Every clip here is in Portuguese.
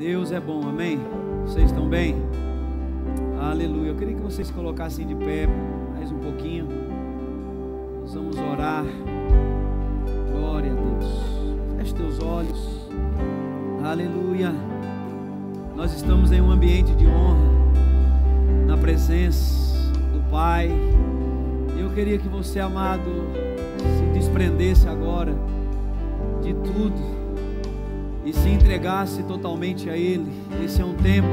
Deus é bom, amém? Vocês estão bem? Aleluia. Eu queria que vocês colocassem de pé mais um pouquinho. Nós vamos orar. Glória a Deus. Feche teus olhos. Aleluia. Nós estamos em um ambiente de honra, na presença do Pai. Eu queria que você, amado, se desprendesse agora de tudo e se entregasse totalmente a Ele. Esse é um tempo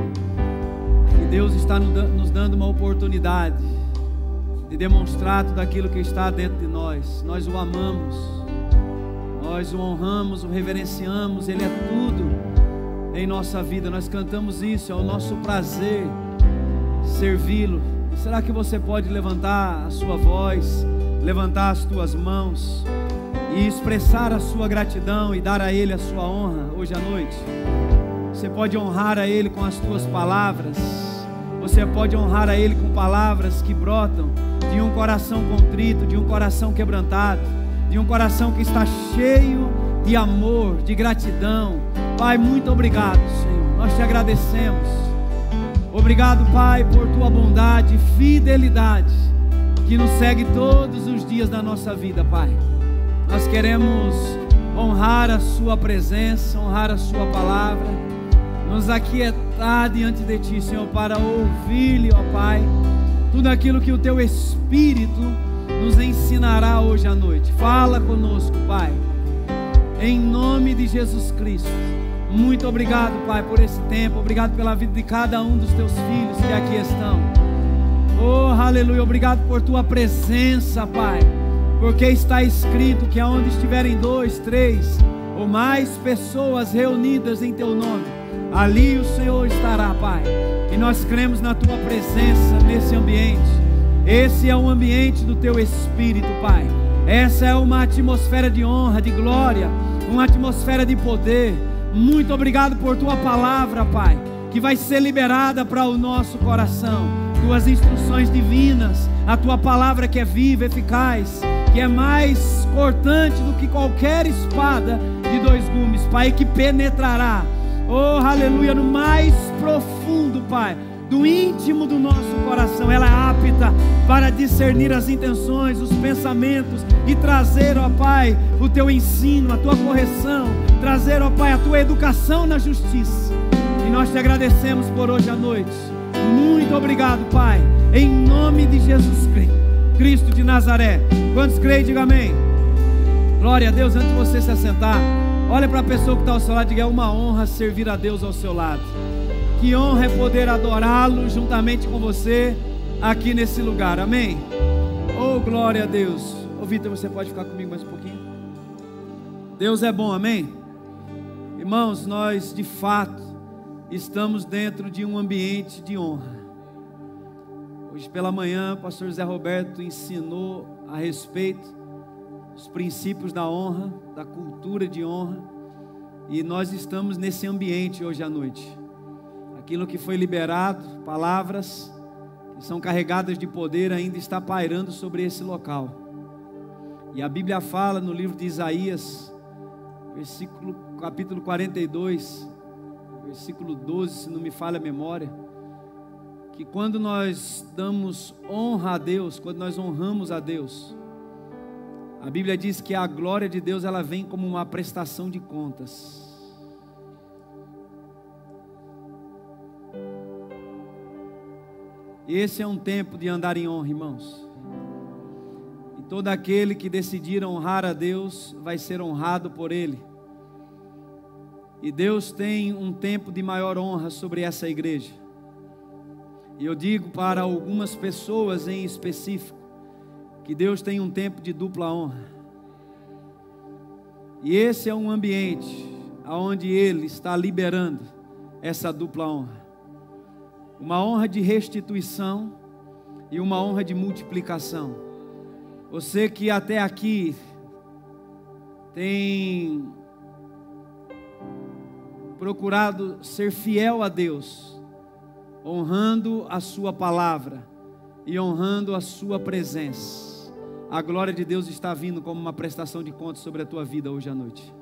que Deus está nos dando uma oportunidade de demonstrar tudo aquilo que está dentro de nós. Nós o amamos, nós o honramos, o reverenciamos. Ele é tudo em nossa vida. Nós cantamos isso, é o nosso prazer servi-lo. Será que você pode levantar a sua voz, levantar as tuas mãos e expressar a sua gratidão e dar a Ele a sua honra hoje à noite? Você pode honrar a Ele com as tuas palavras. Você pode honrar a Ele com palavras que brotam de um coração contrito, de um coração quebrantado, de um coração que está cheio de amor, de gratidão. Pai, muito obrigado, Senhor. Nós te agradecemos. Obrigado, Pai, por tua bondade e fidelidade que nos segue todos os dias da nossa vida, Pai. Nós queremos honrar a sua presença, honrar a sua palavra, nos aquietar diante de ti, Senhor, para ouvir-lhe, ó Pai, tudo aquilo que o teu Espírito nos ensinará hoje à noite. Fala conosco, Pai, em nome de Jesus Cristo. Muito obrigado, Pai, por esse tempo. Obrigado pela vida de cada um dos teus filhos que aqui estão. Oh, aleluia. Obrigado por tua presença, Pai, porque está escrito que aonde estiverem 2, 3 ou mais pessoas reunidas em teu nome, ali o Senhor estará, Pai. E nós cremos na tua presença nesse ambiente. Esse é um ambiente do teu Espírito, Pai. Essa é uma atmosfera de honra, de glória, uma atmosfera de poder. Muito obrigado por tua palavra, Pai, que vai ser liberada para o nosso coração. Tuas instruções divinas, a tua palavra que é viva, eficaz, que é mais cortante do que qualquer espada de 2 gumes, Pai, que penetrará, oh aleluia, no mais profundo, Pai, do íntimo do nosso coração. Ela é apta para discernir as intenções, os pensamentos e trazer, ó Pai, o teu ensino, a tua correção, trazer, ó Pai, a tua educação na justiça. E nós te agradecemos por hoje à noite. Muito obrigado, Pai, em nome de Jesus Cristo de Nazaré. Quantos creem, diga amém. Glória a Deus. Antes de você se assentar, olha para a pessoa que está ao seu lado e diga: é uma honra servir a Deus ao seu lado. Que honra é poder adorá-lo juntamente com você aqui nesse lugar, amém? Oh, glória a Deus. Ô Vitor, você pode ficar comigo mais um pouquinho? Deus é bom, amém? Irmãos, nós de fato estamos dentro de um ambiente de honra. Hoje pela manhã o pastor Zé Roberto ensinou a respeito dos princípios da honra, da cultura de honra, e nós estamos nesse ambiente hoje à noite. Aquilo que foi liberado, palavras que são carregadas de poder, ainda está pairando sobre esse local. E a Bíblia fala no livro de Isaías, capítulo 42, versículo 12, se não me falha a memória, que quando nós damos honra a Deus, quando nós honramos a Deus, a Bíblia diz que a glória de Deus, ela vem como uma prestação de contas. Esse é um tempo de andar em honra, irmãos. E todo aquele que decidir honrar a Deus vai ser honrado por Ele. E Deus tem um tempo de maior honra sobre essa igreja. E eu digo para algumas pessoas em específico, que Deus tem um tempo de dupla honra. E esse é um ambiente onde Ele está liberando essa dupla honra. Uma honra de restituição e uma honra de multiplicação. Você que até aqui tem procurado ser fiel a Deus, honrando a sua palavra e honrando a sua presença, a glória de Deus está vindo como uma prestação de contas sobre a tua vida hoje à noite.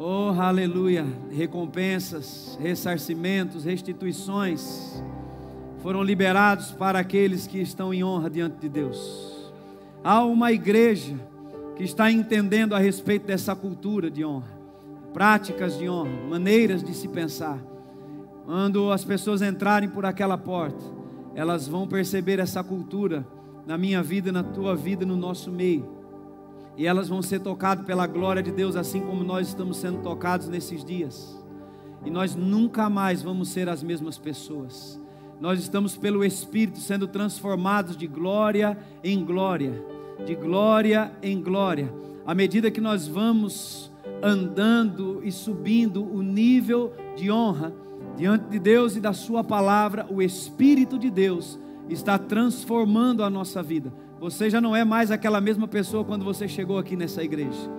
Oh, aleluia, recompensas, ressarcimentos, restituições foram liberados para aqueles que estão em honra diante de Deus. Há uma igreja que está entendendo a respeito dessa cultura de honra, práticas de honra, maneiras de se pensar. Quando as pessoas entrarem por aquela porta, elas vão perceber essa cultura na minha vida, na tua vida, no nosso meio. E elas vão ser tocadas pela glória de Deus, assim como nós estamos sendo tocados nesses dias. E nós nunca mais vamos ser as mesmas pessoas. Nós estamos pelo Espírito sendo transformados de glória em glória, de glória em glória. À medida que nós vamos andando e subindo o nível de honra diante de Deus e da sua palavra, o Espírito de Deus está transformando a nossa vida. Você já não é mais aquela mesma pessoa quando você chegou aqui nessa igreja.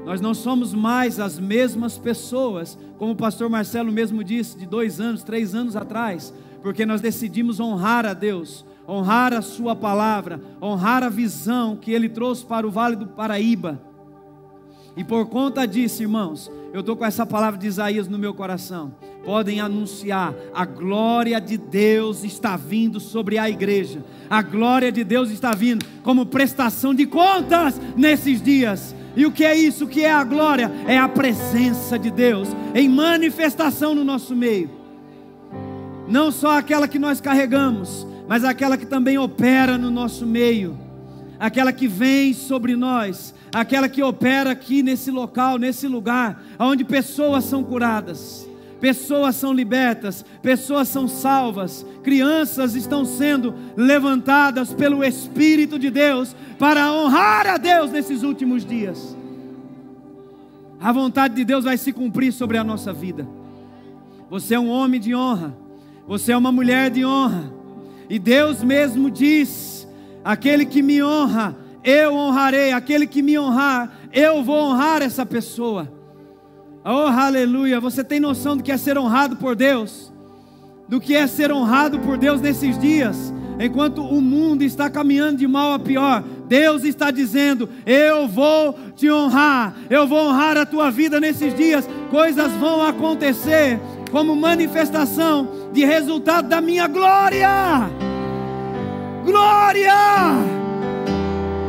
Nós não somos mais as mesmas pessoas, como o pastor Marcelo mesmo disse, de 2 anos, 3 anos atrás, porque nós decidimos honrar a Deus, honrar a sua palavra, honrar a visão que Ele trouxe para o Vale do Paraíba. E por conta disso, irmãos, eu estou com essa palavra de Isaías no meu coração. Podem anunciar: a glória de Deus está vindo sobre a igreja. A glória de Deus está vindo como prestação de contas nesses dias. E o que é isso? O que é a glória? É a presença de Deus em manifestação no nosso meio. Não só aquela que nós carregamos, mas aquela que também opera no nosso meio. Aquela que vem sobre nós, aquela que opera aqui nesse local, nesse lugar, onde pessoas são curadas, pessoas são libertas, pessoas são salvas, crianças estão sendo levantadas pelo Espírito de Deus, para honrar a Deus nesses últimos dias. A vontade de Deus vai se cumprir sobre a nossa vida. Você é um homem de honra, você é uma mulher de honra, e Deus mesmo diz: aquele que me honra, eu honrarei. Aquele que me honrar, eu vou honrar essa pessoa. Oh, aleluia. Você tem noção do que é ser honrado por Deus? Do que é ser honrado por Deus nesses dias? Enquanto o mundo está caminhando de mal a pior, Deus está dizendo: eu vou te honrar. Eu vou honrar a tua vida nesses dias. Coisas vão acontecer como manifestação de resultado da minha glória. Glória!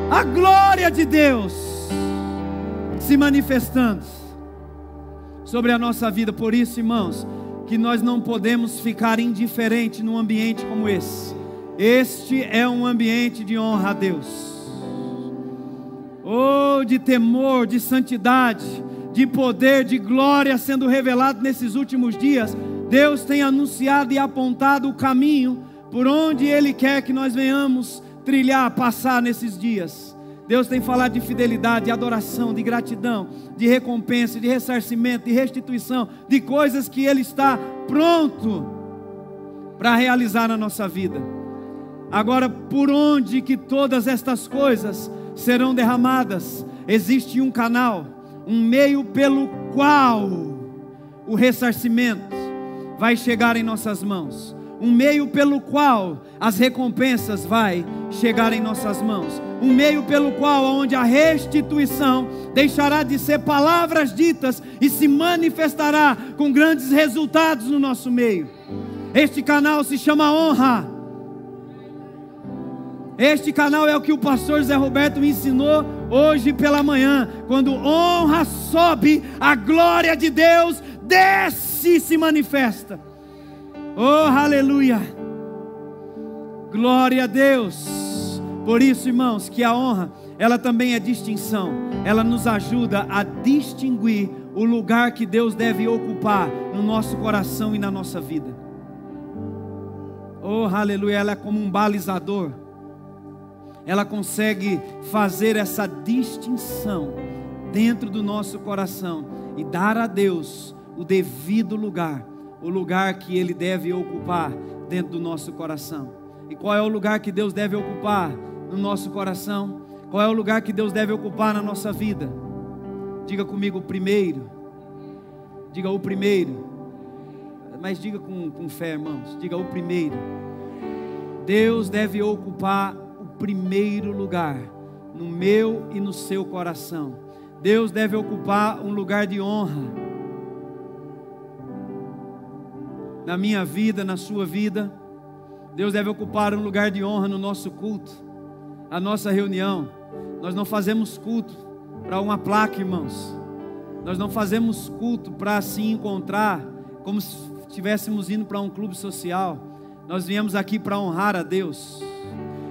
A glória de Deus se manifestando sobre a nossa vida. Por isso, irmãos, que nós não podemos ficar indiferentes num ambiente como esse. Este é um ambiente de honra a Deus, oh, de temor, de santidade, de poder, de glória sendo revelado nesses últimos dias. Deus tem anunciado e apontado o caminho por onde Ele quer que nós venhamos trilhar, passar nesses dias. Deus tem falado de fidelidade, de adoração, de gratidão, de recompensa, de ressarcimento, de restituição, de coisas que Ele está pronto para realizar na nossa vida. Agora, por onde que todas estas coisas serão derramadas? Existe um canal, um meio pelo qual o ressarcimento vai chegar em nossas mãos. Um meio pelo qual as recompensas vai chegar em nossas mãos. Um meio pelo qual onde a restituição deixará de ser palavras ditas e se manifestará com grandes resultados no nosso meio. Este canal se chama honra. Este canal é o que o pastor Zé Roberto me ensinou hoje pela manhã. Quando honra sobe, a glória de Deus desce e se manifesta. Oh, aleluia! Glória a Deus! Por isso, irmãos, que a honra, ela também é distinção. Ela nos ajuda a distinguir o lugar que Deus deve ocupar no nosso coração e na nossa vida. Oh, aleluia! Ela é como um balizador. Ela consegue fazer essa distinção dentro do nosso coração e dar a Deus o devido lugar. O lugar que Ele deve ocupar dentro do nosso coração. E qual é o lugar que Deus deve ocupar no nosso coração? Qual é o lugar que Deus deve ocupar na nossa vida? Diga comigo: o primeiro. Diga: o primeiro. Mas diga com fé, irmãos. Diga: o primeiro. Deus deve ocupar o primeiro lugar no meu e no seu coração. Deus deve ocupar um lugar de honra na minha vida, na sua vida. Deus deve ocupar um lugar de honra no nosso culto, a nossa reunião. Nós não fazemos culto para uma placa, irmãos. Nós não fazemos culto para se encontrar como se estivéssemos indo para um clube social. Nós viemos aqui para honrar a Deus.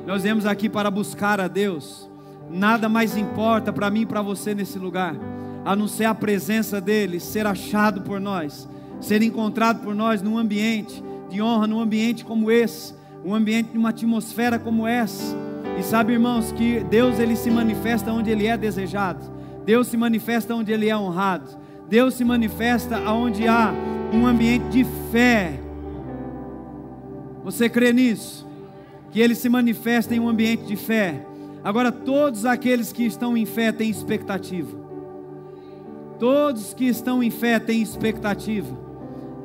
Nós viemos aqui para buscar a Deus. Nada mais importa para mim e para você nesse lugar, a não ser a presença dEle, ser achado por nós, ser encontrado por nós num ambiente de honra, num ambiente como esse, um ambiente de uma atmosfera como essa. E sabe, irmãos, que Deus, Ele se manifesta onde Ele é desejado. Deus se manifesta onde Ele é honrado. Deus se manifesta onde há um ambiente de fé. Você crê nisso? Que Ele se manifesta em um ambiente de fé. Agora, todos aqueles que estão em fé têm expectativa. Todos que estão em fé têm expectativa.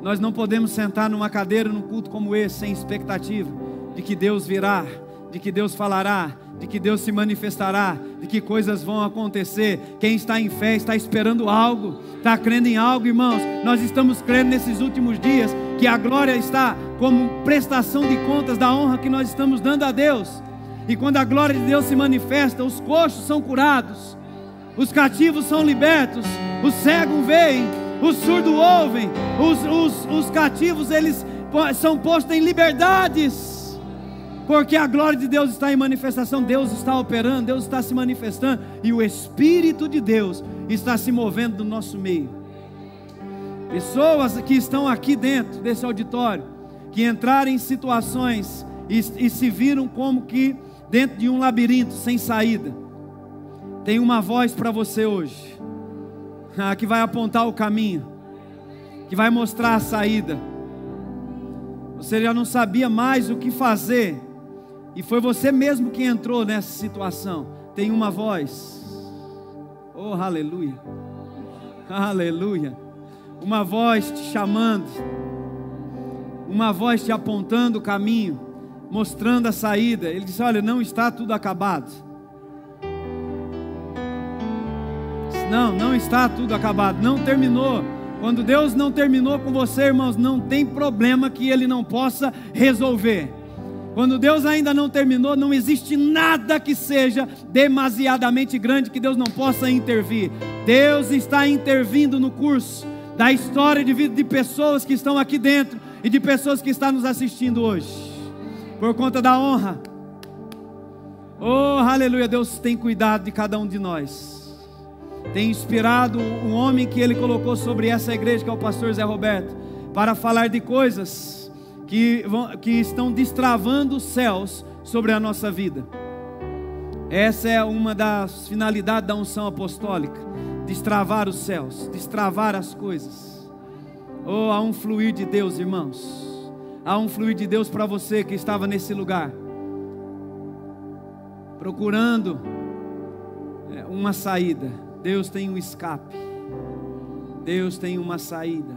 Nós não podemos sentar numa cadeira num culto como esse sem expectativa de que Deus virá, de que Deus falará, de que Deus se manifestará, de que coisas vão acontecer. Quem está em fé está esperando algo, está crendo em algo, irmãos. Nós estamos crendo nesses últimos dias que a glória está como prestação de contas da honra que nós estamos dando a Deus. E quando a glória de Deus se manifesta, os coxos são curados, os cativos são libertos, os cegos veem, os surdos ouvem, os cativos eles são postos em liberdades, porque a glória de Deus está em manifestação. Deus está operando, Deus está se manifestando, e o Espírito de Deus está se movendo no nosso meio. Pessoas que estão aqui dentro desse auditório, que entraram em situações e se viram como que dentro de um labirinto sem saída, tem uma voz para você hoje, que vai apontar o caminho, que vai mostrar a saída. Você já não sabia mais o que fazer, e foi você mesmo que entrou nessa situação. Tem uma voz, oh aleluia, aleluia, uma voz te chamando, uma voz te apontando o caminho, mostrando a saída. Ele disse: olha, não está tudo acabado. Não está tudo acabado, não terminou. Quando Deus não terminou com você, irmãos, não tem problema que Ele não possa resolver. Quando Deus ainda não terminou, não existe nada que seja demasiadamente grande que Deus não possa intervir. Deus está intervindo no curso da história de vida de pessoas que estão aqui dentro e de pessoas que estão nos assistindo hoje, por conta da honra. Oh, aleluia, Deus tem cuidado de cada um de nós. Tem inspirado um homem que Ele colocou sobre essa igreja, que é o pastor Zé Roberto, para falar de coisas que estão destravando os céus sobre a nossa vida. Essa é uma das finalidades da unção apostólica: destravar os céus, destravar as coisas. Oh, há um fluir de Deus, irmãos. Há um fluir de Deus para você que estava nesse lugar, procurando uma saída. Deus tem um escape, Deus tem uma saída.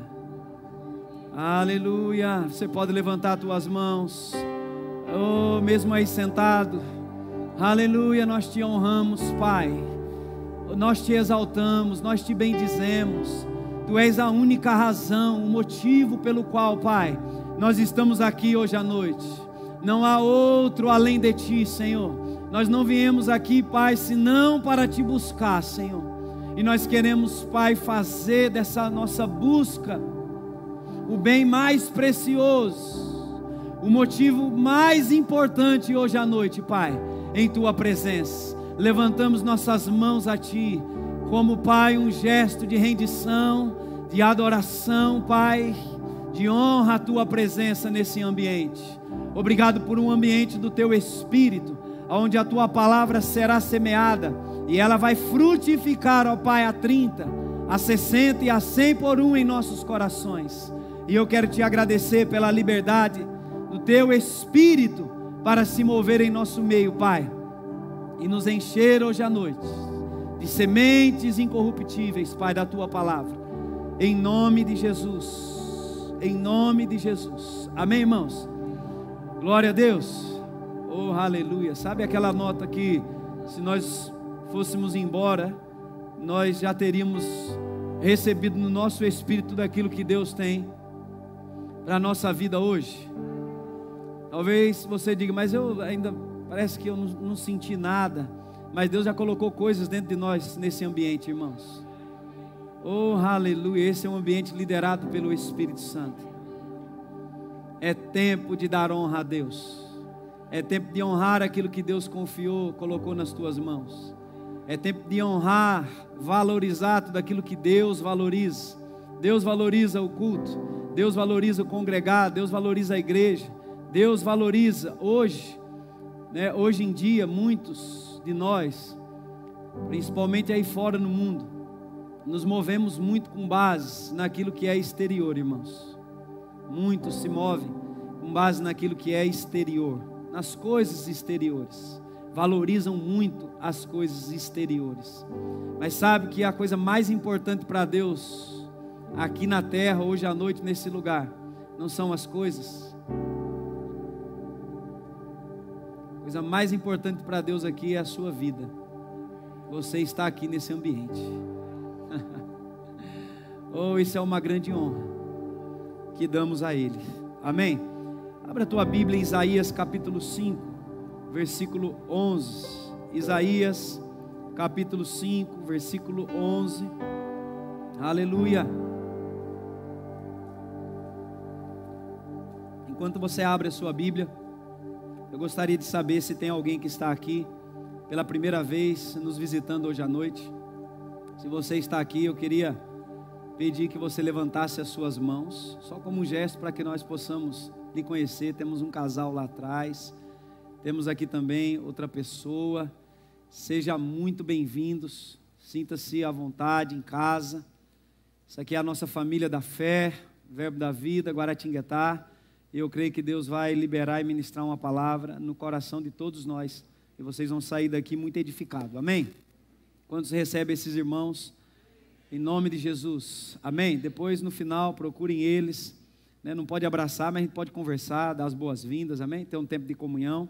Aleluia. Você pode levantar as tuas mãos, oh, mesmo aí sentado. Aleluia, nós te honramos, Pai, nós te exaltamos, nós te bendizemos. Tu és a única razão, o motivo pelo qual, Pai, nós estamos aqui hoje à noite. Não há outro além de Ti, Senhor. Nós não viemos aqui, Pai, senão para Te buscar, Senhor. E nós queremos, Pai, fazer dessa nossa busca o bem mais precioso, o motivo mais importante hoje à noite, Pai, em Tua presença. Levantamos nossas mãos a Ti, como, Pai, um gesto de rendição, de adoração, Pai, de honra à Tua presença nesse ambiente. Obrigado por um ambiente do Teu Espírito, onde a Tua palavra será semeada, e ela vai frutificar, ó Pai, a 30, a 60 e a 100 por um em nossos corações. E eu quero Te agradecer pela liberdade do Teu Espírito para se mover em nosso meio, Pai, e nos encher hoje à noite de sementes incorruptíveis, Pai, da Tua palavra, em nome de Jesus, em nome de Jesus. Amém, irmãos? Glória a Deus. Oh, aleluia. Sabe aquela nota que, se nós fôssemos embora, nós já teríamos recebido no nosso espírito tudo aquilo que Deus tem? para a nossa vida hoje? Talvez você diga, mas eu ainda, parece que eu não senti nada. Mas Deus já colocou coisas dentro de nós nesse ambiente, irmãos. Oh, aleluia, esse é um ambiente liderado pelo Espírito Santo. É tempo de dar honra a Deus. É tempo de honrar aquilo que Deus confiou, colocou nas tuas mãos. É tempo de honrar, valorizar tudo aquilo que Deus valoriza. Deus valoriza o culto, Deus valoriza o congregar, Deus valoriza a igreja, Deus valoriza hoje, né? Hoje em dia, muitos de nós, principalmente aí fora no mundo, nos movemos muito com base naquilo que é exterior, irmãos. Muitos se movem com base naquilo que é exterior, nas coisas exteriores. Valorizam muito as coisas exteriores. Mas sabe que a coisa mais importante para Deus aqui na terra, hoje à noite, nesse lugar, não são as coisas. A coisa mais importante para Deus aqui é a sua vida. Você está aqui nesse ambiente. Oh, isso é uma grande honra que damos a Ele. Amém? Abra a tua Bíblia em Isaías capítulo 5, versículo 11. Isaías capítulo 5, versículo 11. Aleluia. Enquanto você abre a sua Bíblia, eu gostaria de saber se tem alguém que está aqui pela primeira vez nos visitando hoje à noite. Se você está aqui, eu queria pedir que você levantasse as suas mãos, só como um gesto para que nós possamos lhe conhecer. Temos um casal lá atrás, temos aqui também outra pessoa. Seja muito bem-vindos, sinta-se à vontade em casa. Isso aqui é a nossa família da fé, Verbo da Vida, Guaratinguetá. Eu creio que Deus vai liberar e ministrar uma palavra no coração de todos nós, e vocês vão sair daqui muito edificados, amém? Quantos recebem esses irmãos? Em nome de Jesus, amém? Depois no final procurem eles, né? Não pode abraçar, mas a gente pode conversar, dar as boas-vindas, amém? Ter um tempo de comunhão,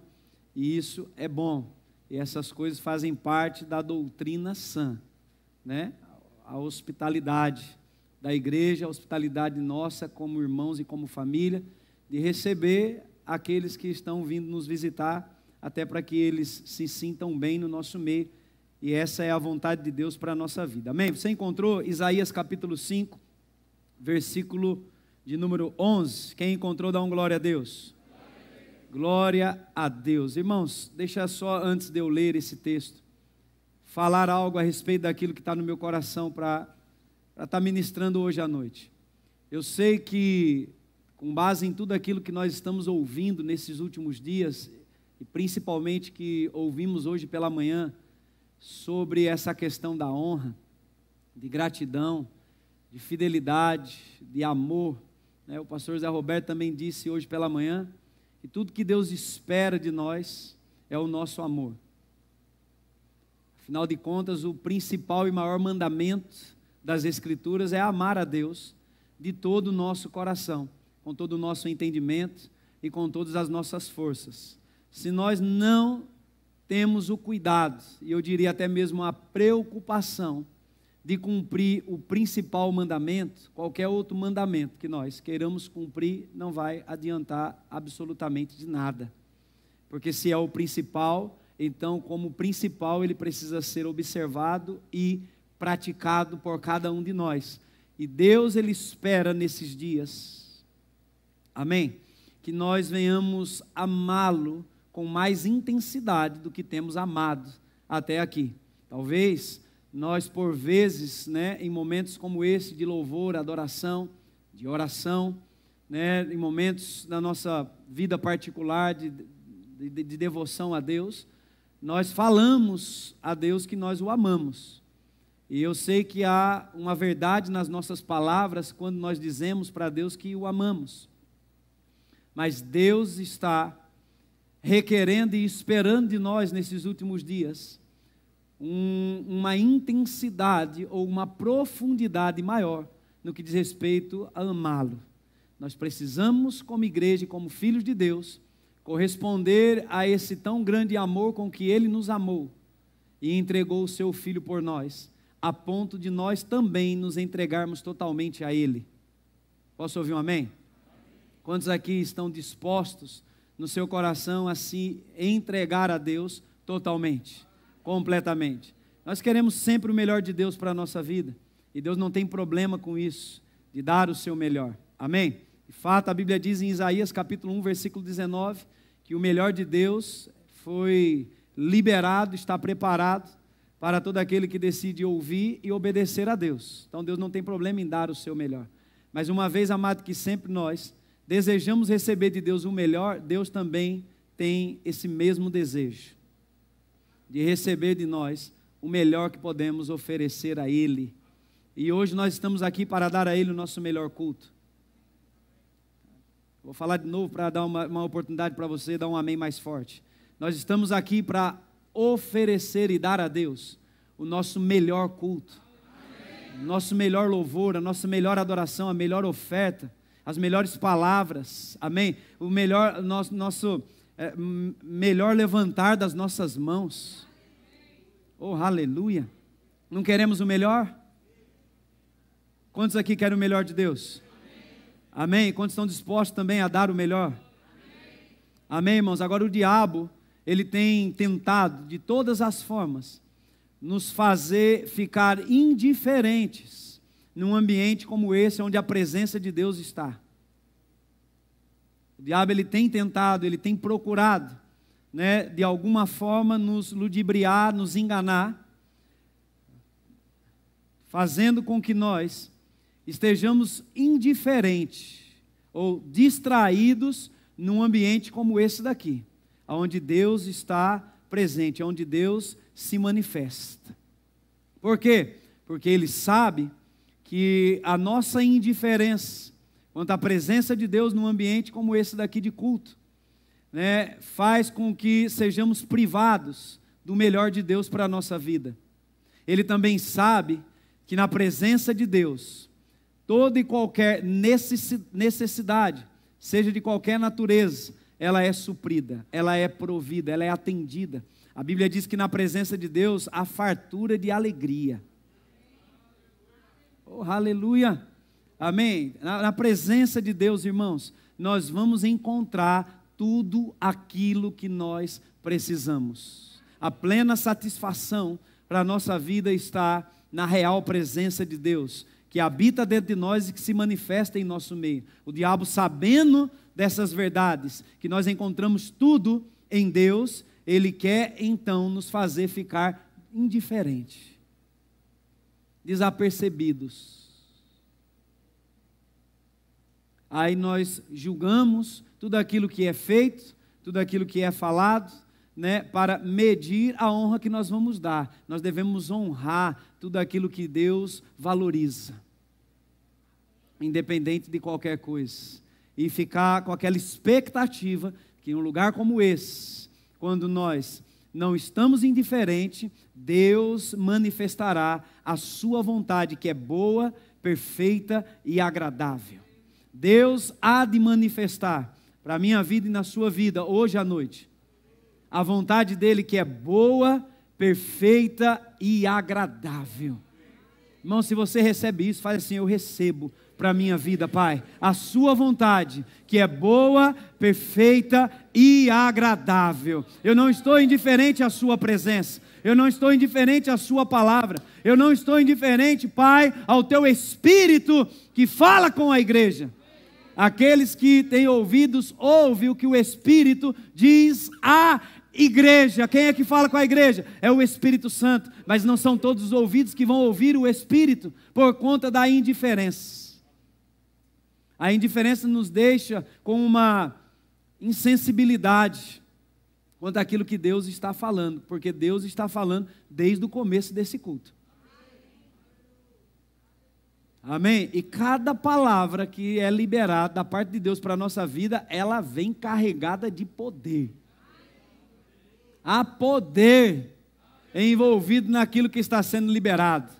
e isso é bom, e essas coisas fazem parte da doutrina sã, né? A hospitalidade da igreja, a hospitalidade nossa como irmãos e como família, de receber aqueles que estão vindo nos visitar, até para que eles se sintam bem no nosso meio, e essa é a vontade de Deus para a nossa vida, amém? Você encontrou Isaías capítulo 5, versículo de número 11, quem encontrou dá um glória a Deus. Glória a Deus. Irmãos, deixa só antes de eu ler esse texto, falar algo a respeito daquilo que está no meu coração para estar ministrando hoje à noite. Eu sei que, com base em tudo aquilo que nós estamos ouvindo nesses últimos dias, e principalmente que ouvimos hoje pela manhã, sobre essa questão da honra, de gratidão, de fidelidade, de amor, né? O pastor Zé Roberto também disse hoje pela manhã, que tudo que Deus espera de nós é o nosso amor. Afinal de contas, o principal e maior mandamento das Escrituras é amar a Deus de todo o nosso coração, com todo o nosso entendimento e com todas as nossas forças. Se nós não temos o cuidado, e eu diria até mesmo a preocupação, de cumprir o principal mandamento, qualquer outro mandamento que nós queiramos cumprir, não vai adiantar absolutamente de nada. Porque se é o principal, então como principal ele precisa ser observado e praticado por cada um de nós. E Deus, Ele espera nesses dias, amém? Que nós venhamos amá-lo com mais intensidade do que temos amado até aqui. Talvez nós, por vezes, né, em momentos como esse de louvor, adoração, de oração, né, em momentos da nossa vida particular de devoção a Deus, nós falamos a Deus que nós o amamos. E eu sei que há uma verdade nas nossas palavras quando nós dizemos para Deus que o amamos. Mas Deus está requerendo e esperando de nós nesses últimos dias uma intensidade ou uma profundidade maior no que diz respeito a amá-lo. Nós precisamos, como igreja e como filhos de Deus, corresponder a esse tão grande amor com que Ele nos amou e entregou o Seu Filho por nós, a ponto de nós também nos entregarmos totalmente a Ele. Posso ouvir um amém? Quantos aqui estão dispostos no seu coração a se entregar a Deus totalmente, completamente? Nós queremos sempre o melhor de Deus para a nossa vida, e Deus não tem problema com isso, de dar o seu melhor. Amém? De fato, a Bíblia diz em Isaías capítulo 1, versículo 19, que o melhor de Deus foi liberado, está preparado para todo aquele que decide ouvir e obedecer a Deus. Então Deus não tem problema em dar o seu melhor. Mas uma vez, amado, que sempre nós desejamos receber de Deus o melhor, Deus também tem esse mesmo desejo de receber de nós o melhor que podemos oferecer a Ele. E hoje nós estamos aqui para dar a Ele o nosso melhor culto. Vou falar de novo para dar uma oportunidade para você dar um amém mais forte. Nós estamos aqui para oferecer e dar a Deus o nosso melhor culto, o nosso melhor louvor, a nossa melhor adoração, a melhor oferta, as melhores palavras, amém? O melhor, nosso melhor levantar das nossas mãos. Oh, aleluia! Não queremos o melhor? Quantos aqui querem o melhor de Deus? Amém? Quantos estão dispostos também a dar o melhor? Amém, irmãos? Agora o diabo, ele tem tentado de todas as formas nos fazer ficar indiferentes num ambiente como esse, onde a presença de Deus está. O diabo, ele tem tentado, ele tem procurado, né, de alguma forma nos ludibriar, nos enganar, fazendo com que nós estejamos indiferentes ou distraídos num ambiente como esse daqui, onde Deus está presente, onde Deus se manifesta. Por quê? Porque Ele sabe que a nossa indiferença quanto à presença de Deus num ambiente como esse daqui de culto, né, faz com que sejamos privados do melhor de Deus para a nossa vida. Ele também sabe que na presença de Deus, toda e qualquer necessidade, seja de qualquer natureza, ela é suprida, ela é provida, ela é atendida. A Bíblia diz que na presença de Deus há fartura de alegria. Oh, aleluia! Amém? Na presença de Deus, irmãos, nós vamos encontrar tudo aquilo que nós precisamos. A plena satisfação para a nossa vida está na real presença de Deus, que habita dentro de nós e que se manifesta em nosso meio. O diabo, sabendo dessas verdades, que nós encontramos tudo em Deus, ele quer então nos fazer ficar indiferentes, desapercebidos. Aí nós julgamos tudo aquilo que é feito, tudo aquilo que é falado, né, para medir a honra que nós vamos dar. Nós devemos honrar tudo aquilo que Deus valoriza, independente de qualquer coisa, e ficar com aquela expectativa que em um lugar como esse, quando nós não estamos indiferentes, Deus manifestará a sua vontade, que é boa, perfeita e agradável. Deus há de manifestar para a minha vida e na sua vida, hoje à noite, a vontade dEle, que é boa, perfeita e agradável. Irmão, se você recebe isso, faz assim: eu recebo para a minha vida, Pai, a sua vontade, que é boa, perfeita e agradável. Eu não estou indiferente à sua presença, eu não estou indiferente à sua palavra, eu não estou indiferente, Pai, ao teu Espírito que fala com a igreja. Aqueles que têm ouvidos, ouve o que o Espírito diz à igreja. Quem é que fala com a igreja? É o Espírito Santo, mas não são todos os ouvidos que vão ouvir o Espírito, por conta da indiferença. A indiferença nos deixa com uma insensibilidade quanto àquilo que Deus está falando, porque Deus está falando desde o começo desse culto. Amém? E cada palavra que é liberada da parte de Deus para a nossa vida, ela vem carregada de poder. Há poder envolvido naquilo que está sendo liberado.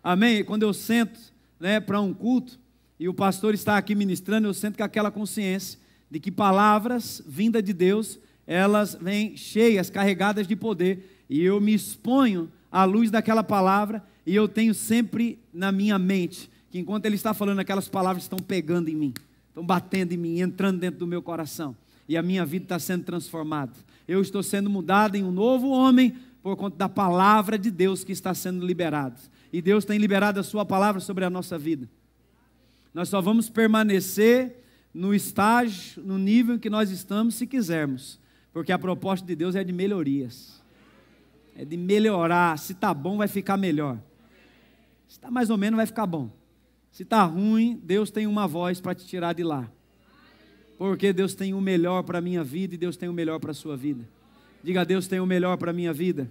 Amém? Quando eu sento, né, para um culto, e o pastor está aqui ministrando, eu sinto com aquela consciência de que palavras vindas de Deus, elas vêm cheias, carregadas de poder, e eu me exponho à luz daquela palavra, e eu tenho sempre na minha mente que enquanto ele está falando, aquelas palavras estão pegando em mim, estão batendo em mim, entrando dentro do meu coração. E a minha vida está sendo transformada. Eu estou sendo mudado em um novo homem por conta da palavra de Deus que está sendo liberada. E Deus tem liberado a sua palavra sobre a nossa vida. Nós só vamos permanecer no estágio, no nível em que nós estamos, se quisermos. Porque a proposta de Deus é de melhorias. É de melhorar. Se está bom, vai ficar melhor. Se está mais ou menos, vai ficar bom. Se está ruim, Deus tem uma voz para te tirar de lá. Porque Deus tem o melhor para a minha vida e Deus tem o melhor para a sua vida. Diga, Deus tem o melhor para a minha vida.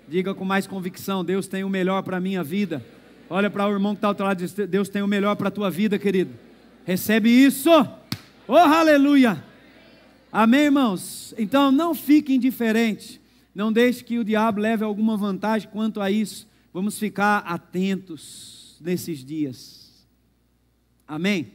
Diga com mais convicção, Deus tem o melhor para a minha vida. Olha para o irmão que está ao teu lado e diz, Deus tem o melhor para a tua vida, querido. Recebe isso. Oh, aleluia. Amém, irmãos? Então, não fique indiferente. Não deixe que o diabo leve alguma vantagem quanto a isso. Vamos ficar atentos nesses dias. Amém?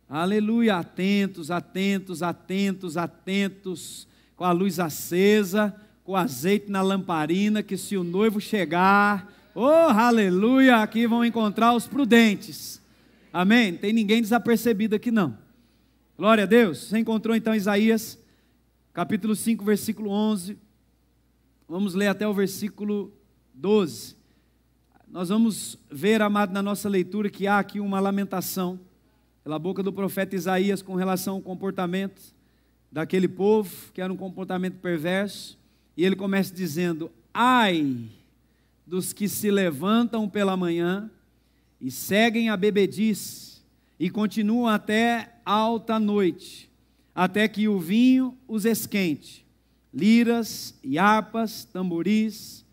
Aleluia. Atentos, atentos, atentos, atentos. Com a luz acesa, com o azeite na lamparina, que se o noivo chegar, oh, aleluia, aqui vão encontrar os prudentes. Amém? Não tem ninguém desapercebido aqui não. Glória a Deus. Você encontrou então Isaías, capítulo 5, versículo 11. Vamos ler até o versículo 12. Nós vamos ver, amado, na nossa leitura, que há aqui uma lamentação pela boca do profeta Isaías com relação ao comportamento daquele povo, que era um comportamento perverso. E ele começa dizendo, ai dos que se levantam pela manhã e seguem a bebedice e continuam até alta noite, até que o vinho os esquente, liras e harpas, tamboris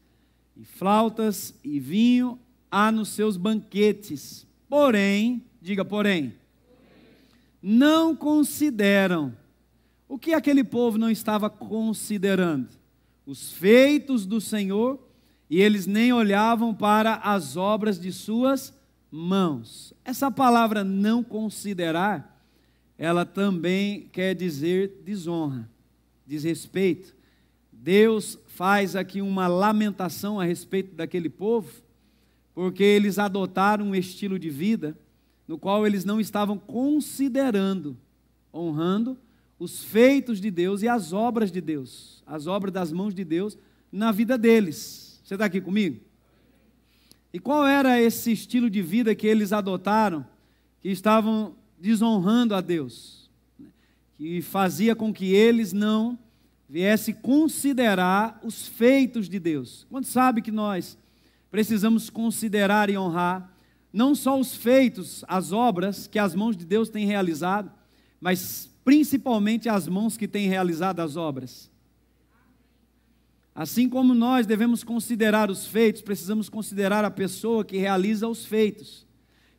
e flautas e vinho há nos seus banquetes. Porém, diga porém, não consideram. O que aquele povo não estava considerando? Os feitos do Senhor, e eles nem olhavam para as obras de suas mãos. Essa palavra não considerar, ela também quer dizer desonra, desrespeito. Deus faz aqui uma lamentação a respeito daquele povo, porque eles adotaram um estilo de vida no qual eles não estavam considerando, honrando os feitos de Deus e as obras de Deus, as obras das mãos de Deus na vida deles. Você está aqui comigo? E qual era esse estilo de vida que eles adotaram, que estavam desonrando a Deus, que fazia com que eles não viessem considerar os feitos de Deus? Quando sabe que nós precisamos considerar e honrar não só os feitos, as obras que as mãos de Deus têm realizado, mas principalmente as mãos que têm realizado as obras. Assim como nós devemos considerar os feitos, precisamos considerar a pessoa que realiza os feitos.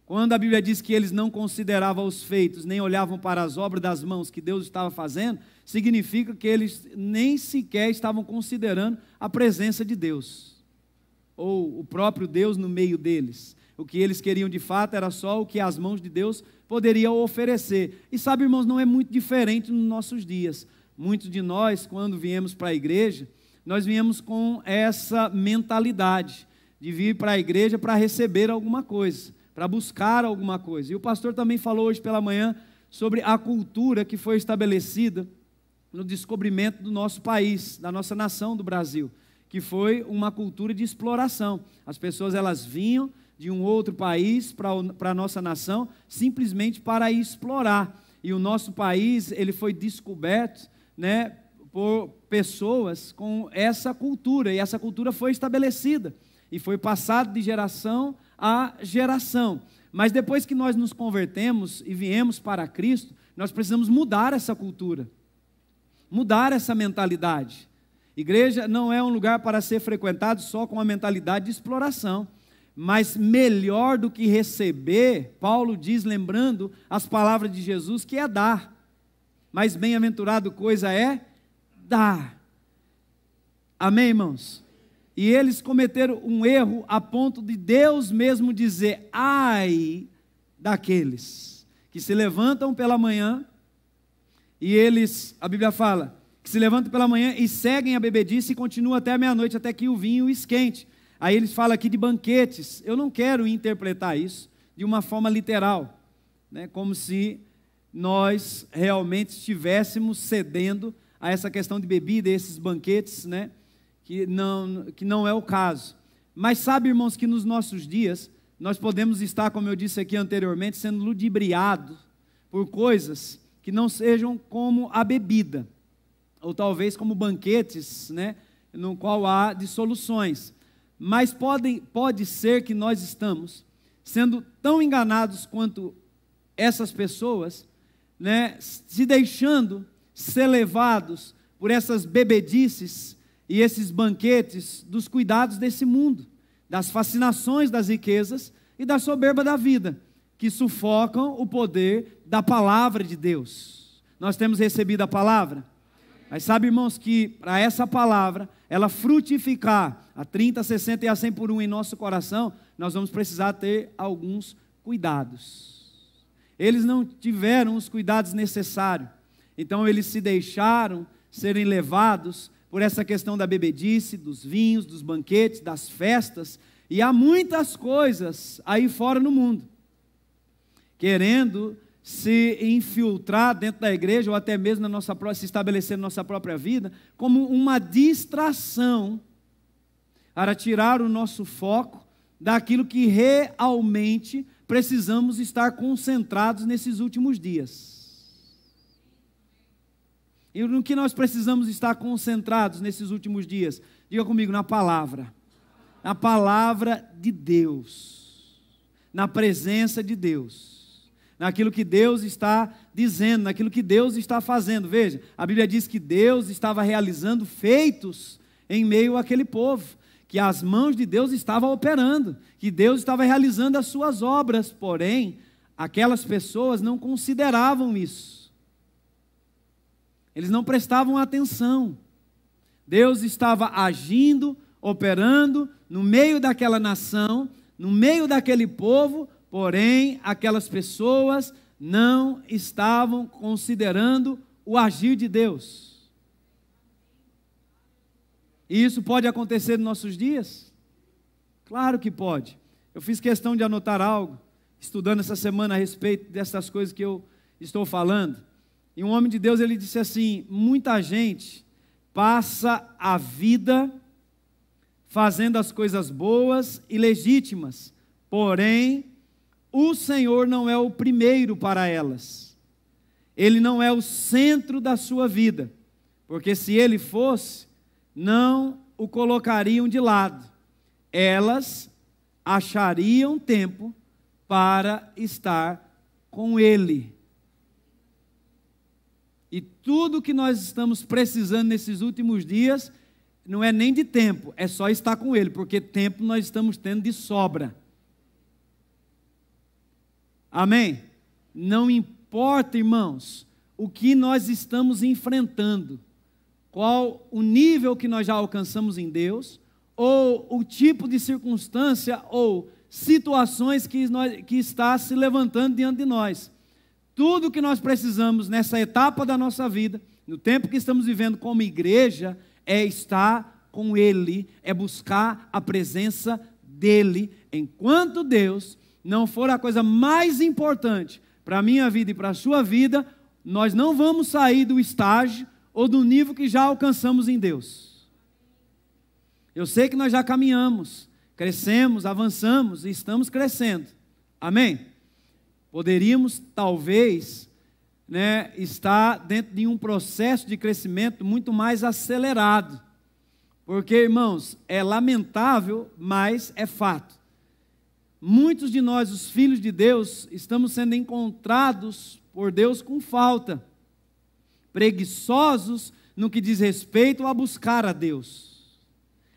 Quando a Bíblia diz que eles não consideravam os feitos, nem olhavam para as obras das mãos que Deus estava fazendo, significa que eles nem sequer estavam considerando a presença de Deus, ou o próprio Deus no meio deles. O que eles queriam de fato era só o que as mãos de Deus poderiam oferecer. E sabe, irmãos, não é muito diferente nos nossos dias. Muitos de nós, quando viemos para a igreja, nós viemos com essa mentalidade de vir para a igreja para receber alguma coisa, para buscar alguma coisa. E o pastor também falou hoje pela manhã sobre a cultura que foi estabelecida no descobrimento do nosso país, da nossa nação do Brasil, que foi uma cultura de exploração. As pessoas, elas vinham de um outro país para a nossa nação, simplesmente para explorar. E o nosso país, ele foi descoberto, né, por pessoas com essa cultura, e essa cultura foi estabelecida, e foi passada de geração a geração. Mas depois que nós nos convertemos e viemos para Cristo, nós precisamos mudar essa cultura, mudar essa mentalidade. Igreja não é um lugar para ser frequentado só com a mentalidade de exploração, mas melhor do que receber, Paulo diz, lembrando as palavras de Jesus, que é dar. Mais bem-aventurado coisa é dar. Amém, irmãos? E eles cometeram um erro a ponto de Deus mesmo dizer, ai daqueles que se levantam pela manhã, e eles, a Bíblia fala, que se levantam pela manhã e seguem a bebedice e continuam até a meia-noite, até que o vinho esquente. Aí eles falam aqui de banquetes. Eu não quero interpretar isso de uma forma literal, né? Como se nós realmente estivéssemos cedendo a essa questão de bebida, esses banquetes, né? Que não é o caso. Mas sabe, irmãos, que nos nossos dias, nós podemos estar, como eu disse aqui anteriormente, sendo ludibriados por coisas que não sejam como a bebida, ou talvez como banquetes, né? No qual há dissoluções. Mas pode ser que nós estamos sendo tão enganados quanto essas pessoas, né, se deixando ser levados por essas bebedices e esses banquetes dos cuidados desse mundo, das fascinações das riquezas e da soberba da vida, que sufocam o poder da palavra de Deus. Nós temos recebido a palavra, mas sabe, irmãos, que para essa palavra, ela frutificar a 30, 60 e a 100 por 1 em nosso coração, nós vamos precisar ter alguns cuidados. Eles não tiveram os cuidados necessários, então eles se deixaram serem levados por essa questão da bebedice, dos vinhos, dos banquetes, das festas, e há muitas coisas aí fora no mundo, querendo se infiltrar dentro da igreja, ou até mesmo se estabelecer na nossa própria vida, como uma distração, para tirar o nosso foco daquilo que realmente precisamos estar concentrados nesses últimos dias. E no que nós precisamos estar concentrados nesses últimos dias? Diga comigo, na palavra de Deus, na presença de Deus, naquilo que Deus está dizendo, naquilo que Deus está fazendo. Veja, a Bíblia diz que Deus estava realizando feitos em meio àquele povo, que as mãos de Deus estavam operando, que Deus estava realizando as suas obras, porém, aquelas pessoas não consideravam isso. Eles não prestavam atenção. Deus estava agindo, operando no meio daquela nação, no meio daquele povo, porém, aquelas pessoas não estavam considerando o agir de Deus. E isso pode acontecer nos nossos dias? Claro que pode. Eu fiz questão de anotar algo, estudando essa semana a respeito dessas coisas que eu estou falando. E um homem de Deus, ele disse assim: muita gente passa a vida fazendo as coisas boas e legítimas, porém, o Senhor não é o primeiro para elas. Ele não é o centro da sua vida, porque se ele fosse, não o colocariam de lado. Elas achariam tempo para estar com ele. E tudo que nós estamos precisando nesses últimos dias, não é nem de tempo, é só estar com ele, porque tempo nós estamos tendo de sobra. Amém? Não importa, irmãos, o que nós estamos enfrentando, qual o nível que nós já alcançamos em Deus, ou o tipo de circunstância ou situações que está se levantando diante de nós. Tudo que nós precisamos nessa etapa da nossa vida, no tempo que estamos vivendo como igreja, é estar com Ele, é buscar a presença dEle, enquanto Deus não for a coisa mais importante para a minha vida e para a sua vida, nós não vamos sair do estágio ou do nível que já alcançamos em Deus. Eu sei que nós já caminhamos, crescemos, avançamos e estamos crescendo. Amém? Poderíamos, talvez, estar dentro de um processo de crescimento muito mais acelerado. Porque, irmãos, é lamentável, mas é fato. Muitos de nós, os filhos de Deus, estamos sendo encontrados por Deus com falta, preguiçosos no que diz respeito a buscar a Deus,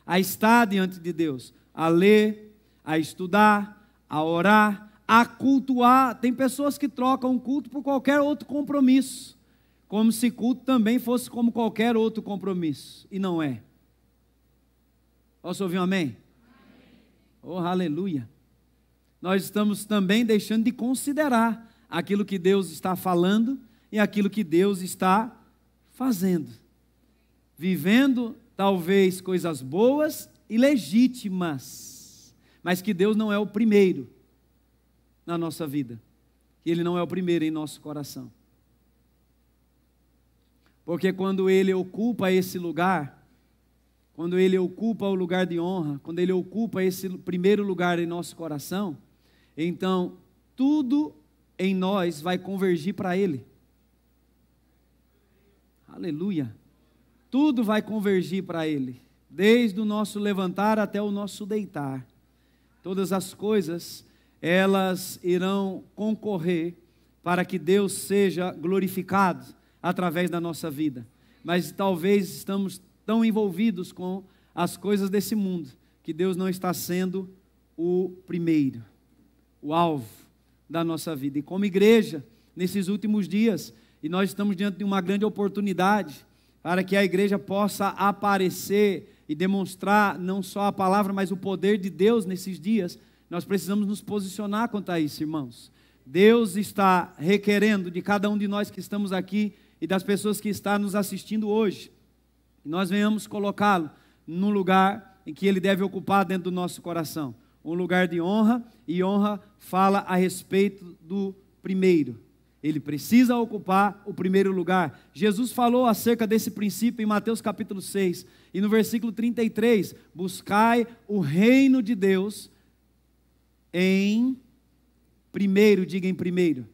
a estar diante de Deus, a ler, a estudar, a orar, a cultuar. Tem pessoas que trocam culto por qualquer outro compromisso, como se culto também fosse como qualquer outro compromisso, e não é. Posso ouvir um amém? Oh, aleluia! Nós estamos também deixando de considerar aquilo que Deus está falando e aquilo que Deus está fazendo. Vivendo, talvez, coisas boas e legítimas, mas que Deus não é o primeiro na nossa vida. Que Ele não é o primeiro em nosso coração. Porque quando Ele ocupa esse lugar, quando Ele ocupa o lugar de honra, quando Ele ocupa esse primeiro lugar em nosso coração, então tudo em nós vai convergir para Ele. Aleluia! Tudo vai convergir para Ele, desde o nosso levantar até o nosso deitar. Todas as coisas, elas irão concorrer para que Deus seja glorificado através da nossa vida. Mas talvez estamos tão envolvidos com as coisas desse mundo, que Deus não está sendo o primeiro, o alvo da nossa vida. E como igreja, nesses últimos dias, e nós estamos diante de uma grande oportunidade, para que a igreja possa aparecer e demonstrar não só a palavra, mas o poder de Deus nesses dias, nós precisamos nos posicionar quanto a isso, irmãos. Deus está requerendo de cada um de nós que estamos aqui e das pessoas que estão nos assistindo hoje, que nós venhamos colocá-lo num lugar em que Ele deve ocupar dentro do nosso coração, um lugar de honra, e honra fala a respeito do primeiro. Ele precisa ocupar o primeiro lugar. Jesus falou acerca desse princípio em Mateus capítulo 6, e no versículo 33, buscai o reino de Deus em primeiro, diga em primeiro.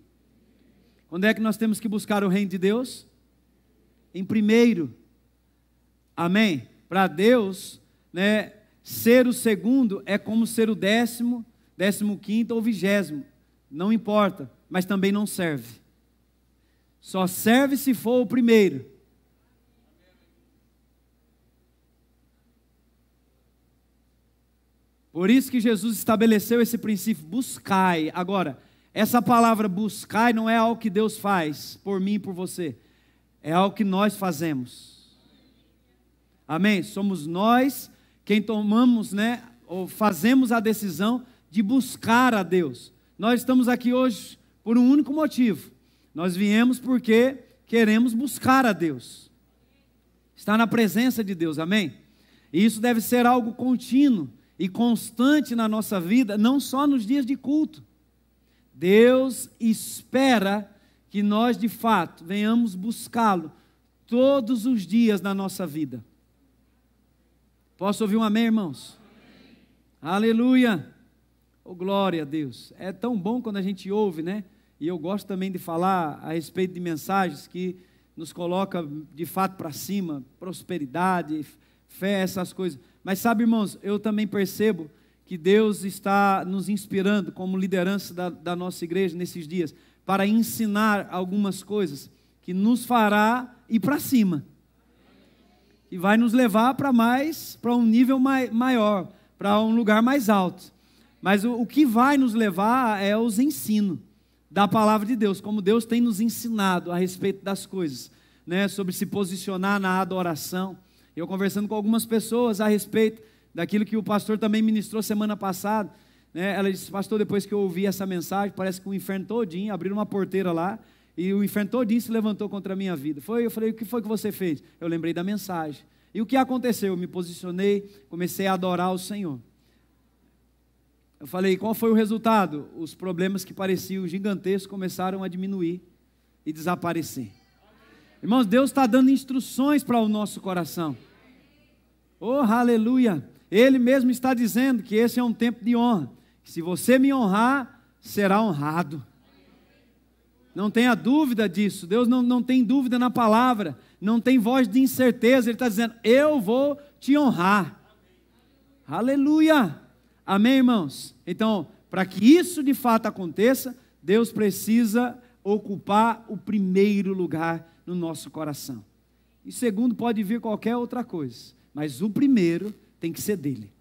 Onde é que nós temos que buscar o reino de Deus? Em primeiro. Amém? Para Deus, né, ser o segundo é como ser o 10º, 15º ou 20º. Não importa, mas também não serve. Só serve se for o primeiro. Por isso que Jesus estabeleceu esse princípio, buscai. Agora, essa palavra buscai não é algo que Deus faz por mim e por você. É algo que nós fazemos. Amém? Somos nós quem tomamos, né, ou fazemos a decisão de buscar a Deus. Nós estamos aqui hoje por um único motivo. Nós viemos porque queremos buscar a Deus. Estar na presença de Deus, amém? E isso deve ser algo contínuo e constante na nossa vida, não só nos dias de culto. Deus espera que nós, de fato, venhamos buscá-lo todos os dias na nossa vida. Posso ouvir um amém, irmãos? Amém. Aleluia! Oh, glória a Deus! É tão bom quando a gente ouve, né? E eu gosto também de falar a respeito de mensagens que nos coloca de fato para cima, prosperidade, fé, essas coisas. Mas sabe, irmãos, eu também percebo que Deus está nos inspirando como liderança da nossa igreja nesses dias, para ensinar algumas coisas que nos fará ir para cima. E vai nos levar para um nível maior, para um lugar mais alto. Mas o que vai nos levar é os ensinos da palavra de Deus, como Deus tem nos ensinado a respeito das coisas, né, sobre se posicionar na adoração. Eu conversando com algumas pessoas a respeito daquilo que o pastor também ministrou semana passada, né, ela disse, pastor, depois que eu ouvi essa mensagem, parece que o inferno todinho, abriram uma porteira lá, e o inferno todinho se levantou contra a minha vida. Eu falei, o que foi que você fez? Eu lembrei da mensagem. E o que aconteceu? Eu me posicionei, comecei a adorar o Senhor. Eu falei, qual foi o resultado? Os problemas que pareciam gigantescos começaram a diminuir e desaparecer. Irmãos, Deus está dando instruções para o nosso coração. Oh, aleluia! Ele mesmo está dizendo que esse é um tempo de honra. Se você me honrar, será honrado. Não tenha dúvida disso. Deus não tem dúvida na palavra. Não tem voz de incerteza. Ele está dizendo, eu vou te honrar. Aleluia! Amém, irmãos? Então, para que isso de fato aconteça, Deus precisa ocupar o primeiro lugar no nosso coração. E segundo, pode vir qualquer outra coisa, mas o primeiro tem que ser dele.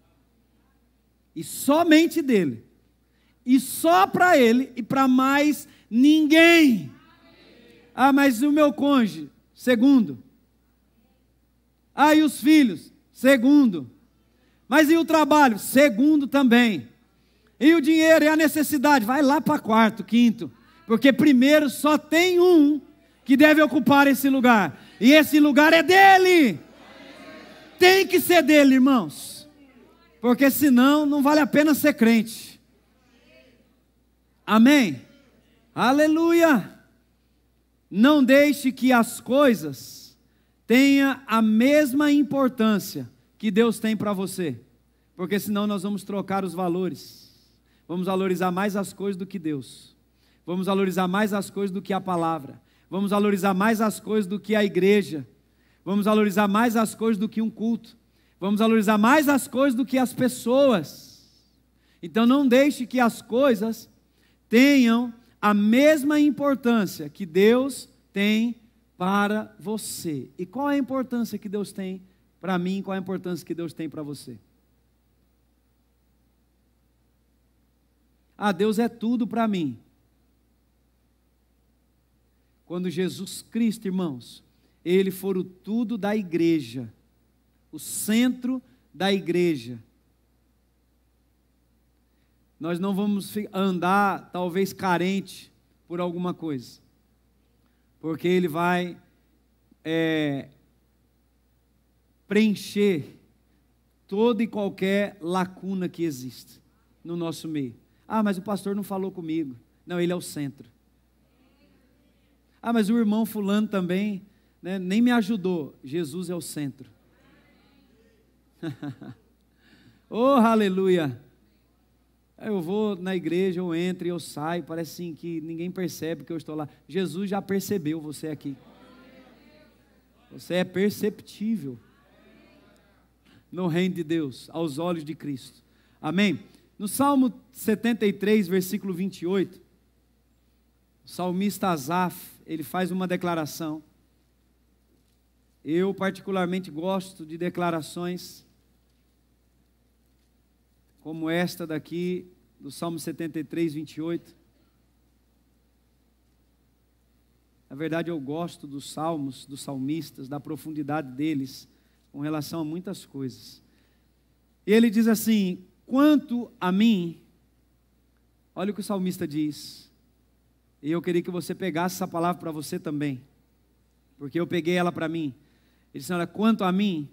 E somente dele. E só para ele e para mais ninguém. Ah, mas o meu cônjuge? Segundo. Ah, e os filhos? Segundo. Mas e o trabalho? Segundo também. E o dinheiro e a necessidade? Vai lá para quarto, quinto. Porque primeiro só tem um que deve ocupar esse lugar. E esse lugar é dele. Tem que ser dele, irmãos. Porque senão não vale a pena ser crente. Amém? Aleluia! Não deixe que as coisas tenha a mesma importância que Deus tem para você, porque senão nós vamos trocar os valores, vamos valorizar mais as coisas do que Deus, vamos valorizar mais as coisas do que a palavra, vamos valorizar mais as coisas do que a igreja, vamos valorizar mais as coisas do que um culto, vamos valorizar mais as coisas do que as pessoas. Então não deixe que as coisas tenham a mesma importância que Deus tem para você. E qual é a importância que Deus tem para mim? Qual é a importância que Deus tem para você? Ah, Deus é tudo para mim. Quando Jesus Cristo, irmãos, Ele for o tudo da igreja, o centro da igreja, nós não vamos andar talvez carente por alguma coisa, porque Ele vai preencher toda e qualquer lacuna que existe no nosso meio. Ah, mas o pastor não falou comigo. Não, ele é o centro. Ah, mas o irmão fulano também, né, nem me ajudou. Jesus é o centro. Oh, aleluia. Eu vou na igreja, eu entro e eu saio, parece assim que ninguém percebe que eu estou lá. Jesus já percebeu você aqui. Você é perceptível no reino de Deus, aos olhos de Cristo. Amém? No Salmo 73, versículo 28, o salmista Asaf, ele faz uma declaração. Eu particularmente gosto de declarações como esta daqui, do Salmo 73, 28. Na verdade, eu gosto dos salmos, dos salmistas, da profundidade deles, com relação a muitas coisas. E ele diz assim: quanto a mim, olha o que o salmista diz, e eu queria que você pegasse essa palavra para você também, porque eu peguei ela para mim. Ele diz: olha, quanto a mim,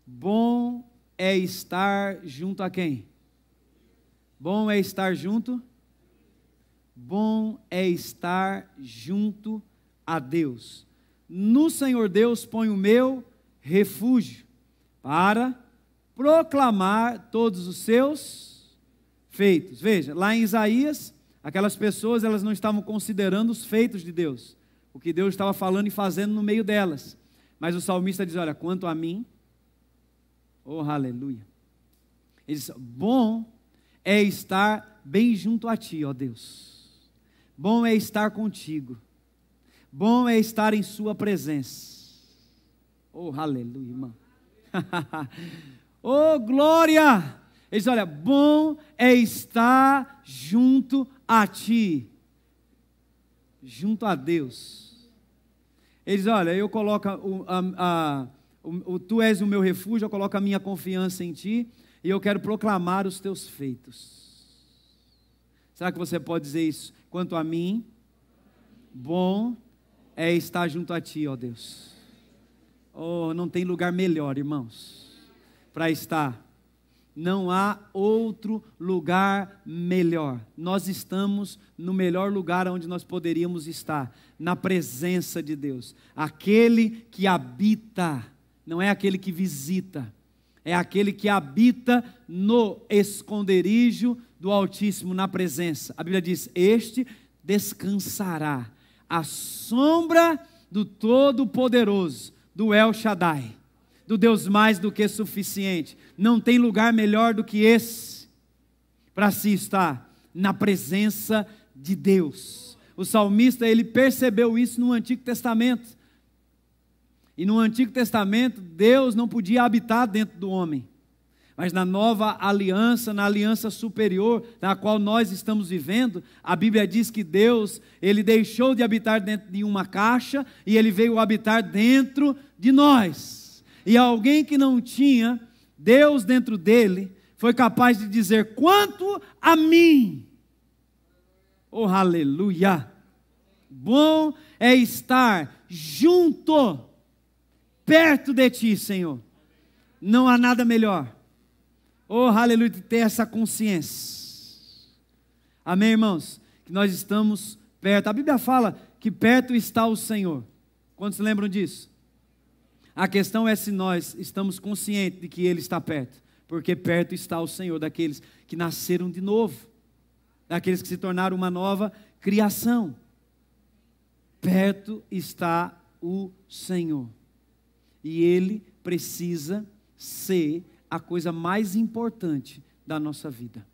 bom é estar junto a quem? Bom é estar junto? Bom é estar junto a Deus. No Senhor Deus ponho o meu refúgio, para proclamar todos os seus feitos. Veja, lá em Isaías, aquelas pessoas, elas não estavam considerando os feitos de Deus, o que Deus estava falando e fazendo no meio delas. Mas o salmista diz: olha, quanto a mim, oh aleluia, ele diz: bom é estar bem junto a ti, ó Deus. Bom é estar contigo. Bom é estar em sua presença. Oh, aleluia, irmão. Oh, glória. Ele diz: olha, bom é estar junto a ti. Junto a Deus. Ele diz: olha, eu coloco tu és o meu refúgio, eu coloco a minha confiança em ti, e eu quero proclamar os teus feitos. Será que você pode dizer isso? Quanto a mim, bom é estar junto a ti, ó Deus. Oh, não tem lugar melhor, irmãos, para estar. Não há outro lugar melhor. Nós estamos no melhor lugar onde nós poderíamos estar, na presença de Deus. Aquele que habita, não é aquele que visita, é aquele que habita no esconderijo do Altíssimo, na presença. A Bíblia diz: este descansará à sombra do Todo-Poderoso, do El Shaddai, do Deus mais do que suficiente. Não tem lugar melhor do que esse para se estar na presença de Deus. O salmista, ele percebeu isso no Antigo Testamento. E no Antigo Testamento, Deus não podia habitar dentro do homem. Mas na nova aliança, na aliança superior, na qual nós estamos vivendo, a Bíblia diz que Deus, Ele deixou de habitar dentro de uma caixa e Ele veio habitar dentro de nós. E alguém que não tinha Deus dentro dele, foi capaz de dizer: quanto a mim, oh aleluia, bom é estar junto, perto de ti, Senhor. Não há nada melhor. Oh, aleluia, de ter essa consciência. Amém, irmãos? Que nós estamos perto. A Bíblia fala que perto está o Senhor. Quantos lembram disso? A questão é se nós estamos conscientes de que Ele está perto, porque perto está o Senhor daqueles que nasceram de novo, daqueles que se tornaram uma nova criação. Perto está o Senhor, e Ele precisa ser a coisa mais importante da nossa vida.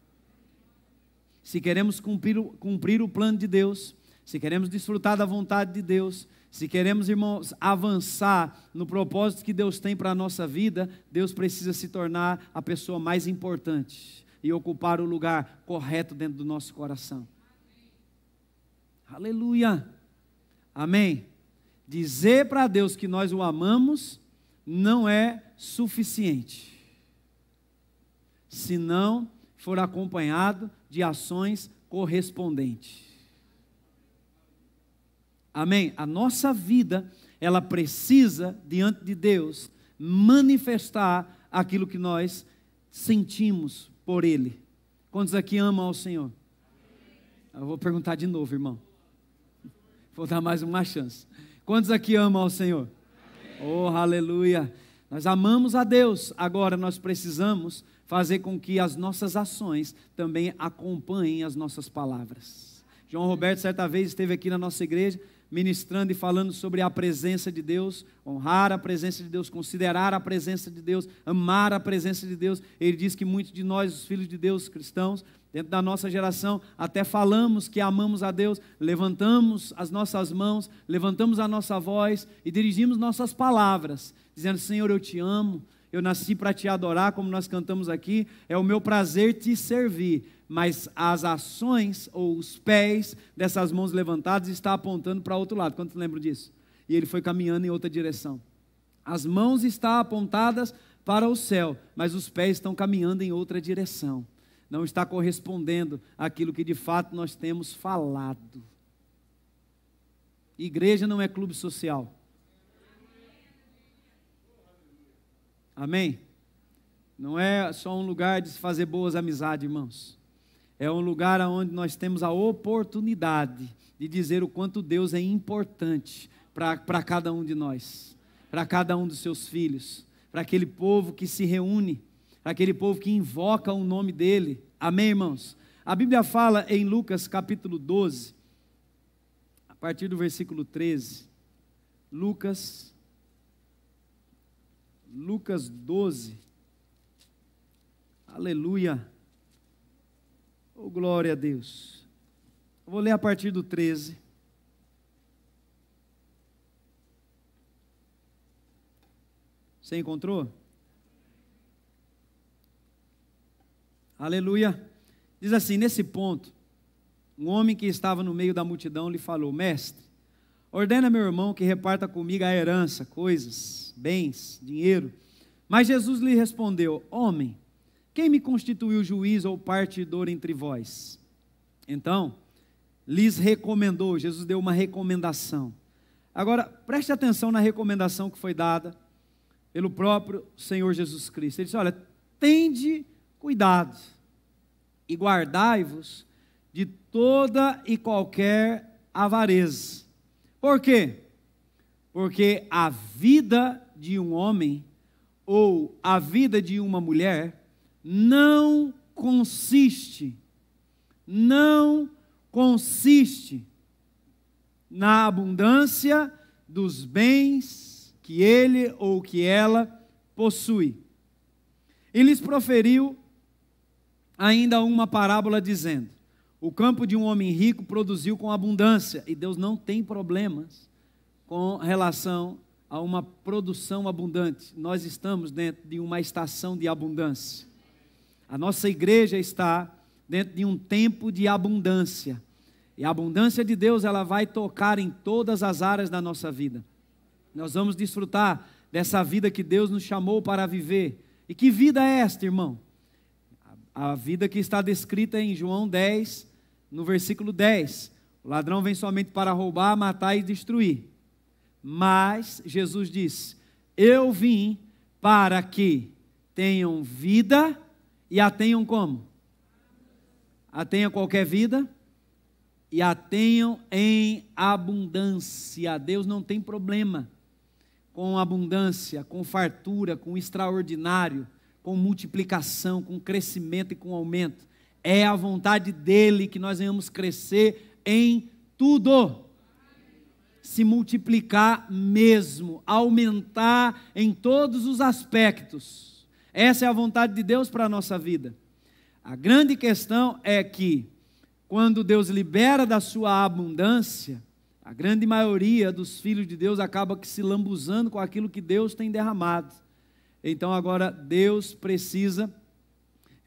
Se queremos cumprir o plano de Deus, se queremos desfrutar da vontade de Deus, se queremos, irmãos, avançar no propósito que Deus tem para a nossa vida, Deus precisa se tornar a pessoa mais importante e ocupar o lugar correto dentro do nosso coração. Aleluia! Amém? Dizer para Deus que nós o amamos não é suficiente, se não for acompanhado de ações correspondentes. Amém? A nossa vida, ela precisa, diante de Deus, manifestar aquilo que nós sentimos por Ele. Quantos aqui amam ao Senhor? Eu vou perguntar de novo, irmão. Vou dar mais uma chance. Quantos aqui amam ao Senhor? Oh, aleluia! Nós amamos a Deus, agora nós precisamos fazer com que as nossas ações também acompanhem as nossas palavras. João Roberto, certa vez, esteve aqui na nossa igreja, ministrando e falando sobre a presença de Deus, honrar a presença de Deus, considerar a presença de Deus, amar a presença de Deus. Ele diz que muitos de nós, os filhos de Deus, cristãos, dentro da nossa geração, até falamos que amamos a Deus, levantamos as nossas mãos, levantamos a nossa voz e dirigimos nossas palavras, dizendo: Senhor, eu te amo, eu nasci para te adorar, como nós cantamos aqui, é o meu prazer te servir. Mas as ações ou os pés dessas mãos levantadas estão apontando para outro lado. Quantos lembram disso? E ele foi caminhando em outra direção. As mãos estão apontadas para o céu, mas os pés estão caminhando em outra direção. Não está correspondendo àquilo que de fato nós temos falado. Igreja não é clube social. Amém? Não é só um lugar de se fazer boas amizades, irmãos. É um lugar onde nós temos a oportunidade de dizer o quanto Deus é importante para cada um de nós, para cada um dos seus filhos, para aquele povo que se reúne, para aquele povo que invoca o nome dEle. Amém, irmãos? A Bíblia fala em Lucas capítulo 12, a partir do versículo 13. Lucas 12. Aleluia. Oh, glória a Deus. Eu vou ler a partir do 13. Você encontrou? Aleluia. Diz assim: nesse ponto, um homem que estava no meio da multidão lhe falou: Mestre, ordena meu irmão que reparta comigo a herança, coisas, bens, dinheiro. Mas Jesus lhe respondeu: Homem, quem me constituiu juiz ou partidor entre vós? Então, lhes recomendou, Jesus deu uma recomendação. Agora, preste atenção na recomendação que foi dada pelo próprio Senhor Jesus Cristo. Ele disse: olha, tende cuidado e guardai-vos de toda e qualquer avareza. Por quê? Porque a vida de um homem ou a vida de uma mulher não consiste na abundância dos bens que ele ou que ela possui. E lhes proferiu ainda uma parábola dizendo: o campo de um homem rico produziu com abundância. E Deus não tem problemas com relação a uma produção abundante. Nós estamos dentro de uma estação de abundância. A nossa igreja está dentro de um tempo de abundância. E a abundância de Deus, ela vai tocar em todas as áreas da nossa vida. Nós vamos desfrutar dessa vida que Deus nos chamou para viver. E que vida é esta, irmão? A vida que está descrita em João 10, no versículo 10. O ladrão vem somente para roubar, matar e destruir. Mas Jesus disse: eu vim para que tenham vida e a tenham como? A tenham qualquer vida e a tenham em abundância. Deus não tem problema com abundância, com fartura, com extraordinário, com multiplicação, com crescimento e com aumento. É a vontade dele que nós venhamos crescer em tudo. Se multiplicar mesmo, aumentar em todos os aspectos. Essa é a vontade de Deus para a nossa vida. A grande questão é que, quando Deus libera da sua abundância, a grande maioria dos filhos de Deus acaba se lambuzando com aquilo que Deus tem derramado. Então agora Deus precisa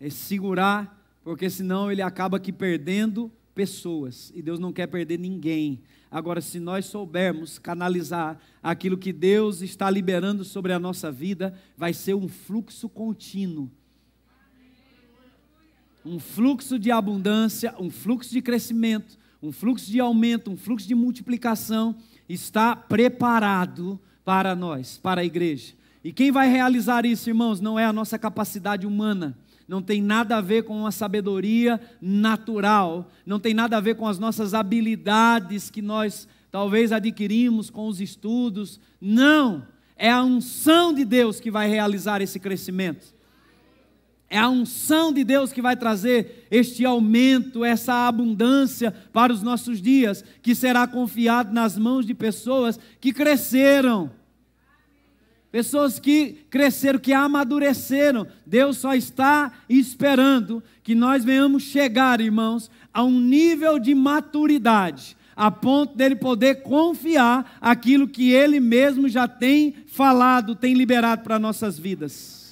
segurar, porque senão ele acaba aqui perdendo pessoas, e Deus não quer perder ninguém. Agora, se nós soubermos canalizar aquilo que Deus está liberando sobre a nossa vida, vai ser um fluxo contínuo. Um fluxo de abundância, um fluxo de crescimento, um fluxo de aumento, um fluxo de multiplicação, está preparado para nós, para a igreja. E quem vai realizar isso, irmãos, não é a nossa capacidade humana, não tem nada a ver com uma sabedoria natural, não tem nada a ver com as nossas habilidades que nós talvez adquirimos com os estudos, não, é a unção de Deus que vai realizar esse crescimento, é a unção de Deus que vai trazer este aumento, essa abundância para os nossos dias, que será confiado nas mãos de pessoas que cresceram, pessoas que cresceram, que amadureceram. Deus só está esperando que nós venhamos chegar, irmãos, a um nível de maturidade, a ponto dele poder confiar aquilo que ele mesmo já tem falado, tem liberado para nossas vidas.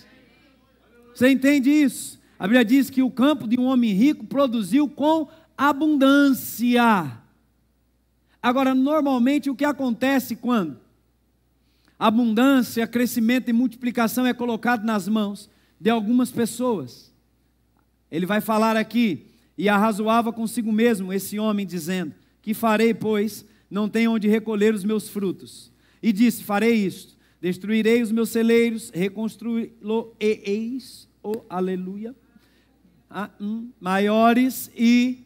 Você entende isso? A Bíblia diz que o campo de um homem rico produziu com abundância. Agora, normalmente o que acontece quando abundância, crescimento e multiplicação é colocado nas mãos de algumas pessoas? Ele vai falar aqui: e arrazoava consigo mesmo esse homem, dizendo: que farei, pois não tenho onde recolher os meus frutos? E disse: farei isto, destruirei os meus celeiros, reconstruí-lo-eis, aleluia, maiores, e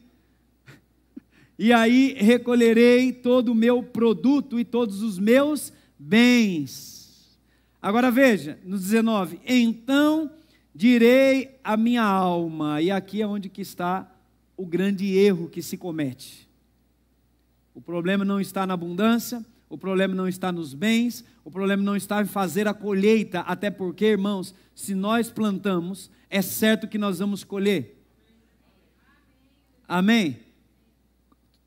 aí recolherei todo o meu produto e todos os meus bens. Agora veja, no 19, então direi a minha alma, e aqui é onde que está o grande erro que se comete. O problema não está na abundância, o problema não está nos bens, o problema não está em fazer a colheita, até porque, irmãos, se nós plantamos, é certo que nós vamos colher. Amém?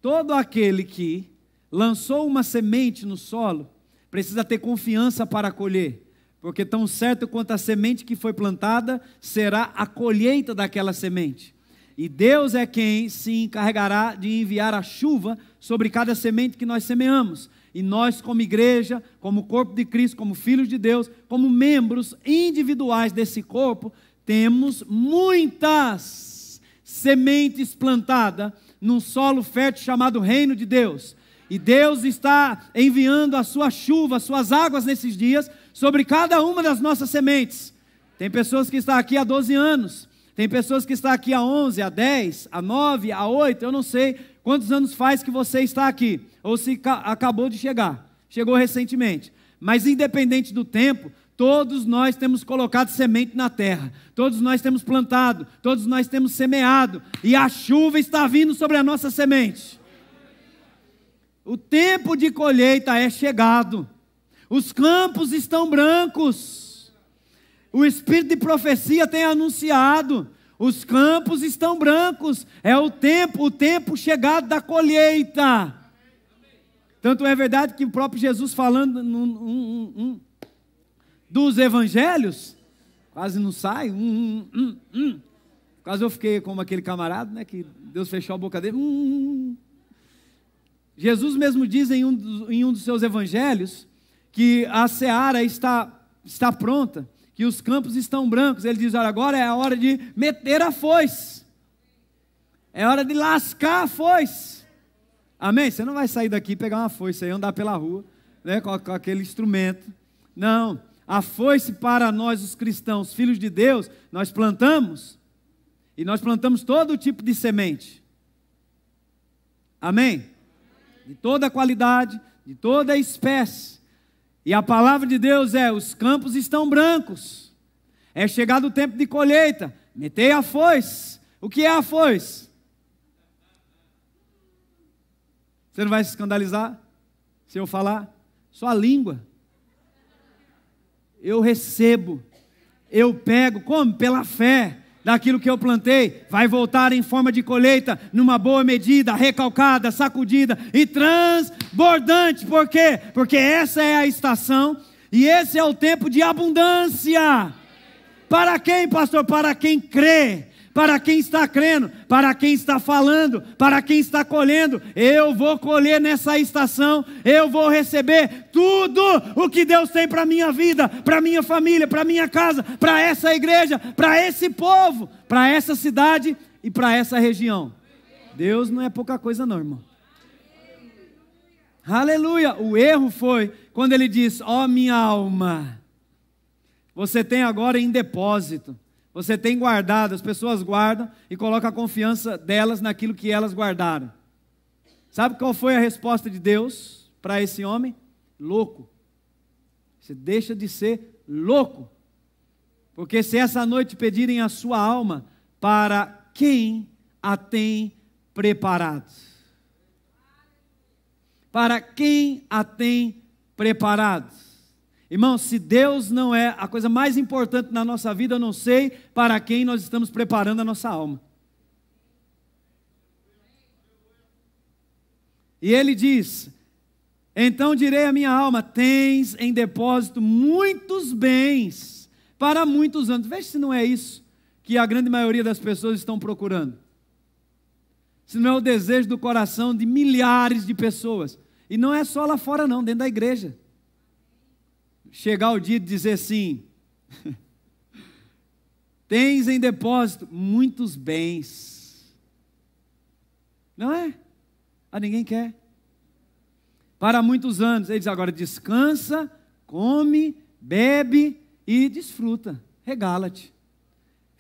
Todo aquele que lançou uma semente no solo, precisa ter confiança para colher, porque tão certo quanto a semente que foi plantada, será a colheita daquela semente. E Deus é quem se encarregará de enviar a chuva sobre cada semente que nós semeamos. E nós, como igreja, como corpo de Cristo, como filhos de Deus, como membros individuais desse corpo, temos muitas sementes plantadas num solo fértil chamado Reino de Deus. E Deus está enviando a sua chuva, as suas águas nesses dias, sobre cada uma das nossas sementes. Tem pessoas que estão aqui há 12 anos, tem pessoas que estão aqui há 11, há 10, há 9, há 8, eu não sei quantos anos faz que você está aqui, ou se acabou de chegar, chegou recentemente. Mas independente do tempo, todos nós temos colocado semente na terra, todos nós temos plantado, todos nós temos semeado, e a chuva está vindo sobre a nossa semente. O tempo de colheita é chegado, os campos estão brancos, o Espírito de profecia tem anunciado, os campos estão brancos, é o tempo chegado da colheita. Tanto é verdade que o próprio Jesus falando dos evangelhos, quase não sai, quase eu fiquei como aquele camarada, né, que Deus fechou a boca dele, Jesus mesmo diz em um dos seus evangelhos, que a seara está pronta, que os campos estão brancos. Ele diz: olha, agora é a hora de meter a foice, é hora de lascar a foice. Amém? Você não vai sair daqui e pegar uma foice e andar pela rua, né, com aquele instrumento. Não, a foice para nós os cristãos, filhos de Deus, nós plantamos, e nós plantamos todo tipo de semente. Amém? De toda a qualidade, de toda a espécie. E a palavra de Deus é: os campos estão brancos, é chegado o tempo de colheita, metei a foice. O que é a foice? Você não vai se escandalizar se eu falar? Só a língua. Eu recebo, eu pego, como? Pela fé, daquilo que eu plantei, vai voltar em forma de colheita, numa boa medida, recalcada, sacudida e transbordante. Por quê? Porque essa é a estação e esse é o tempo de abundância. Para quem, pastor? Para quem crê. Para quem está crendo, para quem está falando, para quem está colhendo. Eu vou colher nessa estação, eu vou receber tudo o que Deus tem para a minha vida, para a minha família, para a minha casa, para essa igreja, para esse povo, para essa cidade e para essa região. Deus não é pouca coisa não, irmão. Aleluia. O erro foi quando ele diz: ó minha alma, você tem agora em depósito. Você tem guardado, as pessoas guardam e colocam a confiança delas naquilo que elas guardaram. Sabe qual foi a resposta de Deus para esse homem? Louco. Você deixa de ser louco. Porque se essa noite pedirem a sua alma, para quem a tem preparado? Para quem a tem preparado? Irmão, se Deus não é a coisa mais importante na nossa vida, eu não sei para quem nós estamos preparando a nossa alma. E ele diz: então direi à minha alma, tens em depósito muitos bens para muitos anos. Veja se não é isso que a grande maioria das pessoas estão procurando. Se não é o desejo do coração de milhares de pessoas. E não é só lá fora não, dentro da igreja. Chegar o dia de dizer assim: tens em depósito muitos bens. Não é? Ninguém quer. Para muitos anos. Ele diz agora: descansa, come, bebe e desfruta. Regala-te.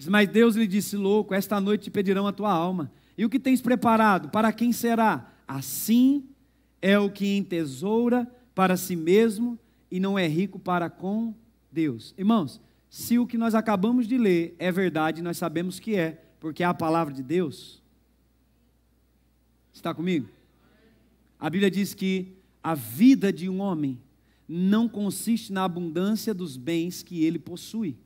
Mas Deus lhe disse: louco, esta noite te pedirão a tua alma. E o que tens preparado? Para quem será? Assim é o que entesoura para si mesmo e não é rico para com Deus. Irmãos, se o que nós acabamos de ler é verdade, nós sabemos que é, porque é a palavra de Deus. Está comigo? A Bíblia diz que a vida de um homem não consiste na abundância dos bens que ele possui.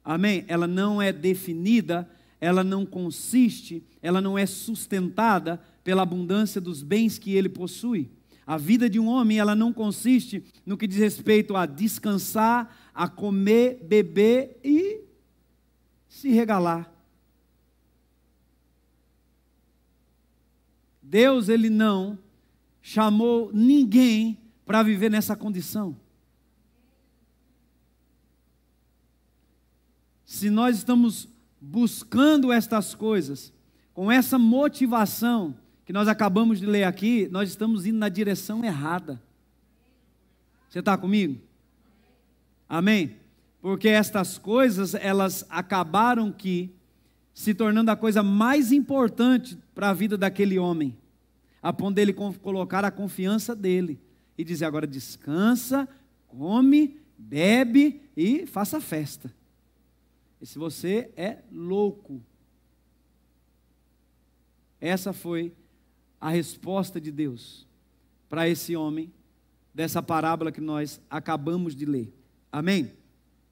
Amém? Ela não é definida, ela não consiste, ela não é sustentada pela abundância dos bens que ele possui. A vida de um homem, ela não consiste no que diz respeito a descansar, a comer, beber e se regalar. Deus, Ele não chamou ninguém para viver nessa condição. Se nós estamos buscando estas coisas, com essa motivação que nós acabamos de ler aqui, nós estamos indo na direção errada. Você está comigo? Amém? Porque estas coisas, elas acabaram que se tornando a coisa mais importante para a vida daquele homem, a ponto dele colocar a confiança dele e dizer agora: descansa, come, bebe e faça festa. E se você é louco, essa foi a resposta de Deus para esse homem, dessa parábola que nós acabamos de ler. Amém?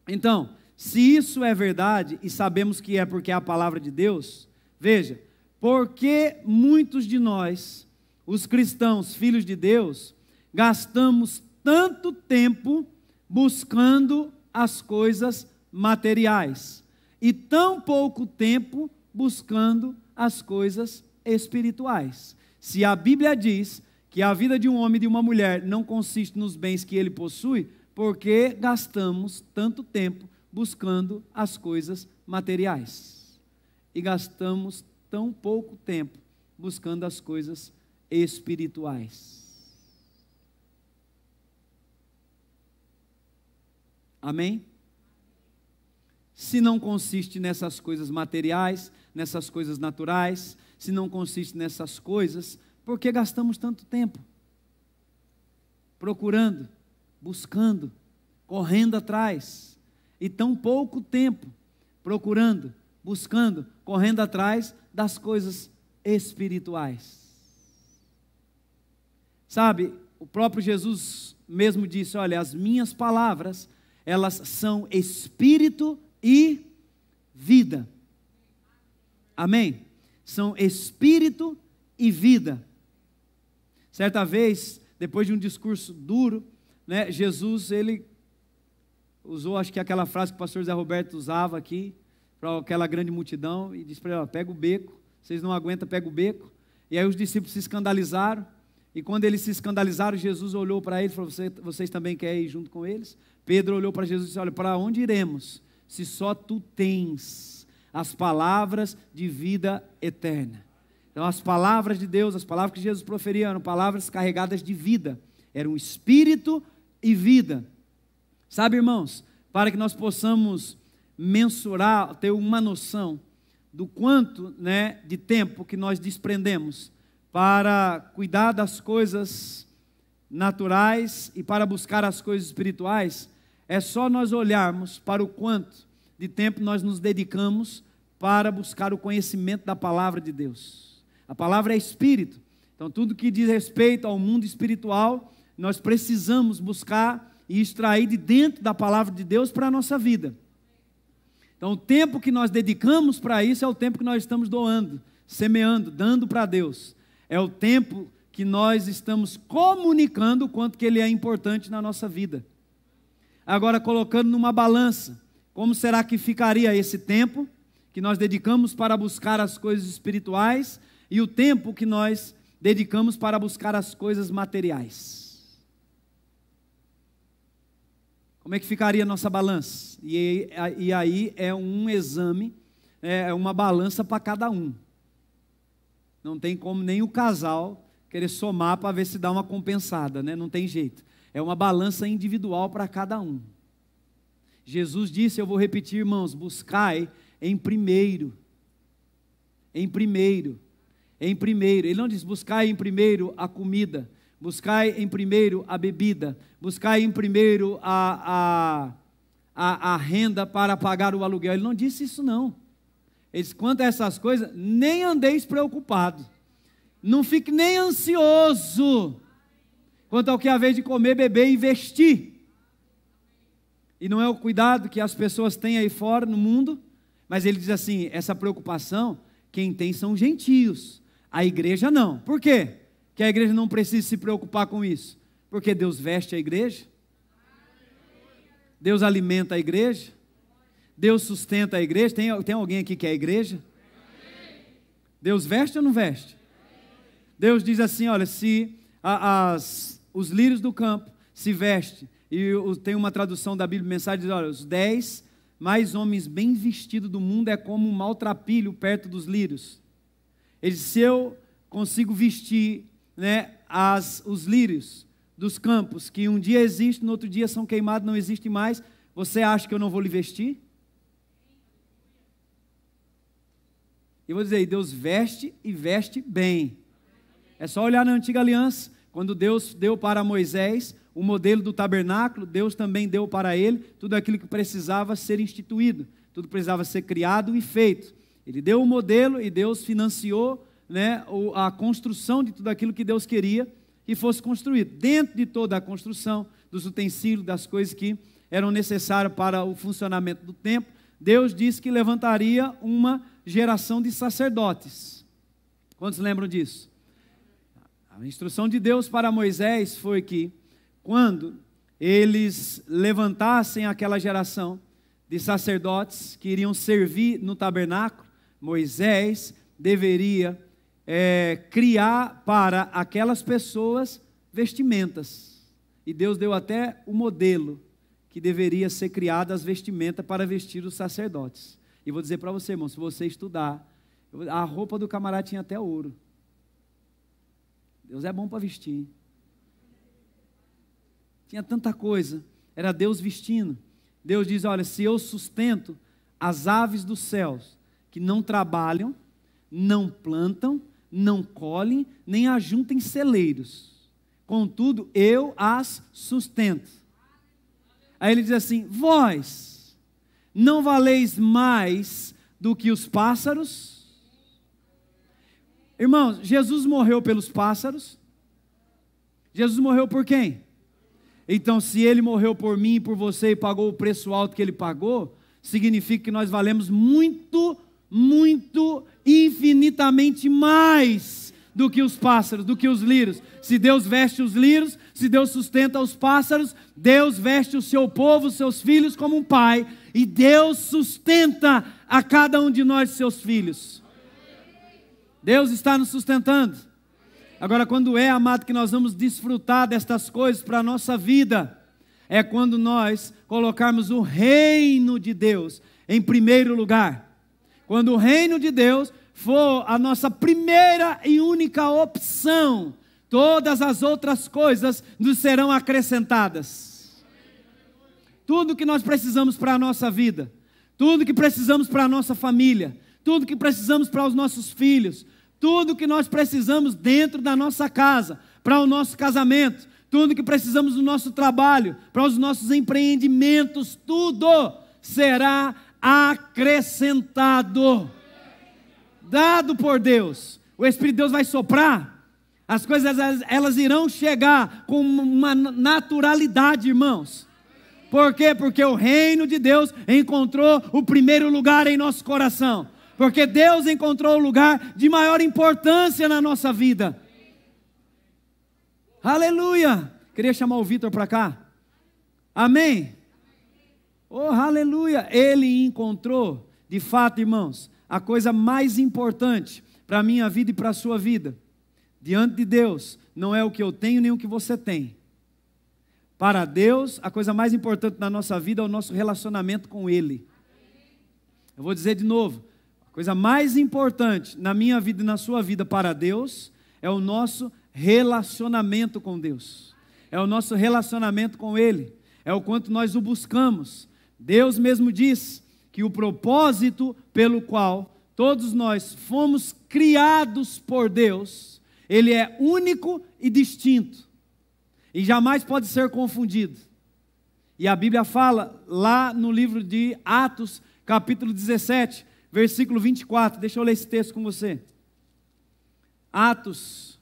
Então, se isso é verdade, e sabemos que é porque é a palavra de Deus, veja, porque muitos de nós, os cristãos, filhos de Deus, gastamos tanto tempo buscando as coisas materiais, e tão pouco tempo buscando as coisas espirituais. Se a Bíblia diz que a vida de um homem e de uma mulher não consiste nos bens que ele possui, por que gastamos tanto tempo buscando as coisas materiais? E gastamos tão pouco tempo buscando as coisas espirituais. Amém? Se não consiste nessas coisas materiais, nessas coisas naturais, se não consiste nessas coisas, por que gastamos tanto tempo procurando, buscando, correndo atrás, e tão pouco tempo procurando, buscando, correndo atrás das coisas espirituais. Sabe, o próprio Jesus mesmo disse, olha, as minhas palavras, elas são espírito e vida. Amém? São espírito e vida. Certa vez, depois de um discurso duro, né, Jesus, ele usou, acho que aquela frase que o pastor Zé Roberto usava aqui, para aquela grande multidão, e disse para ele, pega o beco, vocês não aguentam, pega o beco. E aí os discípulos se escandalizaram, e quando eles se escandalizaram, Jesus olhou para eles e falou, vocês também querem ir junto com eles? Pedro olhou para Jesus e disse, olha, para onde iremos, se só tu tens as palavras de vida eterna? Então as palavras de Deus, as palavras que Jesus proferia, eram palavras carregadas de vida, eram espírito e vida. Sabe, irmãos, para que nós possamos mensurar, ter uma noção do quanto, né, de tempo que nós desprendemos para cuidar das coisas naturais e para buscar as coisas espirituais, é só nós olharmos para o quanto de tempo nós nos dedicamos para buscar o conhecimento da palavra de Deus. A palavra é espírito, então tudo que diz respeito ao mundo espiritual, nós precisamos buscar e extrair de dentro da palavra de Deus para a nossa vida. Então o tempo que nós dedicamos para isso é o tempo que nós estamos doando, semeando, dando para Deus. É o tempo que nós estamos comunicando o quanto que Ele é importante na nossa vida. Agora, colocando numa balança, como será que ficaria esse tempo que nós dedicamos para buscar as coisas espirituais e o tempo que nós dedicamos para buscar as coisas materiais? Como é que ficaria a nossa balança? E aí é um exame, é uma balança para cada um. Não tem como nem o casal querer somar para ver se dá uma compensada, né? Não tem jeito. É uma balança individual para cada um. Jesus disse, eu vou repetir, irmãos, buscai em primeiro. Em primeiro. Em primeiro. Ele não diz buscai em primeiro a comida, buscai em primeiro a bebida, buscai em primeiro a renda para pagar o aluguel. Ele não disse isso não. Ele disse, quanto a essas coisas, nem andeis preocupado, não fique nem ansioso quanto ao que é a vez de comer, beber e vestir. E não é o cuidado que as pessoas têm aí fora no mundo, mas ele diz assim, essa preocupação, quem tem são gentios, a igreja não. Por quê? Que a igreja não precisa se preocupar com isso? Porque Deus veste a igreja, Deus alimenta a igreja, Deus sustenta a igreja. Tem alguém aqui que é a igreja? Deus veste ou não veste? Deus diz assim, olha, se os lírios do campo se vestem, e tem uma tradução da Bíblia, mensagem, diz, olha, os 10 mais homens bem vestidos do mundo é como um maltrapilho perto dos lírios. Ele diz, se eu consigo vestir, né, os lírios dos campos, que um dia existem, no outro dia são queimados, não existem mais, você acha que eu não vou lhe vestir? Eu vou dizer, Deus veste e veste bem. É só olhar na antiga aliança, quando Deus deu para Moisés o modelo do tabernáculo, Deus também deu para ele tudo aquilo que precisava ser instituído, tudo precisava ser criado e feito. Ele deu o modelo e Deus financiou, né, a construção de tudo aquilo que Deus queria que fosse construído. Dentro de toda a construção, dos utensílios, das coisas que eram necessárias para o funcionamento do templo, Deus disse que levantaria uma geração de sacerdotes. Quantos lembram disso? A instrução de Deus para Moisés foi que, quando eles levantassem aquela geração de sacerdotes que iriam servir no tabernáculo, Moisés deveria criar para aquelas pessoas vestimentas. E Deus deu até o modelo que deveria ser criado as vestimentas para vestir os sacerdotes. E vou dizer para você, irmão, se você estudar, a roupa do camarada tinha até ouro. Deus é bom para vestir. Tinha tanta coisa, era Deus vestindo. Deus diz, olha, se eu sustento as aves dos céus, que não trabalham, não plantam, não colhem, nem ajuntem celeiros, contudo eu as sustento. Aí ele diz assim: vós não valeis mais do que os pássaros? Irmãos, Jesus morreu pelos pássaros. Jesus morreu por quem? Então, se Ele morreu por mim e por você e pagou o preço alto que Ele pagou, significa que nós valemos muito, muito, infinitamente mais do que os pássaros, do que os lírios. Se Deus veste os lírios, se Deus sustenta os pássaros, Deus veste o seu povo, os seus filhos como um pai, e Deus sustenta a cada um de nós, seus filhos. Deus está nos sustentando. Agora, quando é, amado, que nós vamos desfrutar destas coisas para a nossa vida, é quando nós colocarmos o reino de Deus em primeiro lugar. Quando o reino de Deus for a nossa primeira e única opção, todas as outras coisas nos serão acrescentadas. Tudo que nós precisamos para a nossa vida, tudo que precisamos para a nossa família, tudo que precisamos para os nossos filhos, tudo que nós precisamos dentro da nossa casa, para o nosso casamento, tudo que precisamos no nosso trabalho, para os nossos empreendimentos, tudo será acrescentado, dado por Deus. O Espírito de Deus vai soprar, as coisas elas irão chegar com uma naturalidade, irmãos. Por quê? Porque o reino de Deus encontrou o primeiro lugar em nosso coração. Porque Deus encontrou o lugar de maior importância na nossa vida. Aleluia! Queria chamar o Vitor para cá. Amém? Oh, aleluia! Ele encontrou, de fato, irmãos, a coisa mais importante para a minha vida e para a sua vida. Diante de Deus, não é o que eu tenho nem o que você tem. Para Deus, a coisa mais importante na nossa vida é o nosso relacionamento com Ele. Eu vou dizer de novo. A coisa mais importante na minha vida e na sua vida para Deus é o nosso relacionamento com Deus. É o nosso relacionamento com Ele. É o quanto nós o buscamos. Deus mesmo diz que o propósito pelo qual todos nós fomos criados por Deus, Ele é único e distinto. E jamais pode ser confundido. E a Bíblia fala lá no livro de Atos, capítulo 17, versículo 24, deixa eu ler esse texto com você. Atos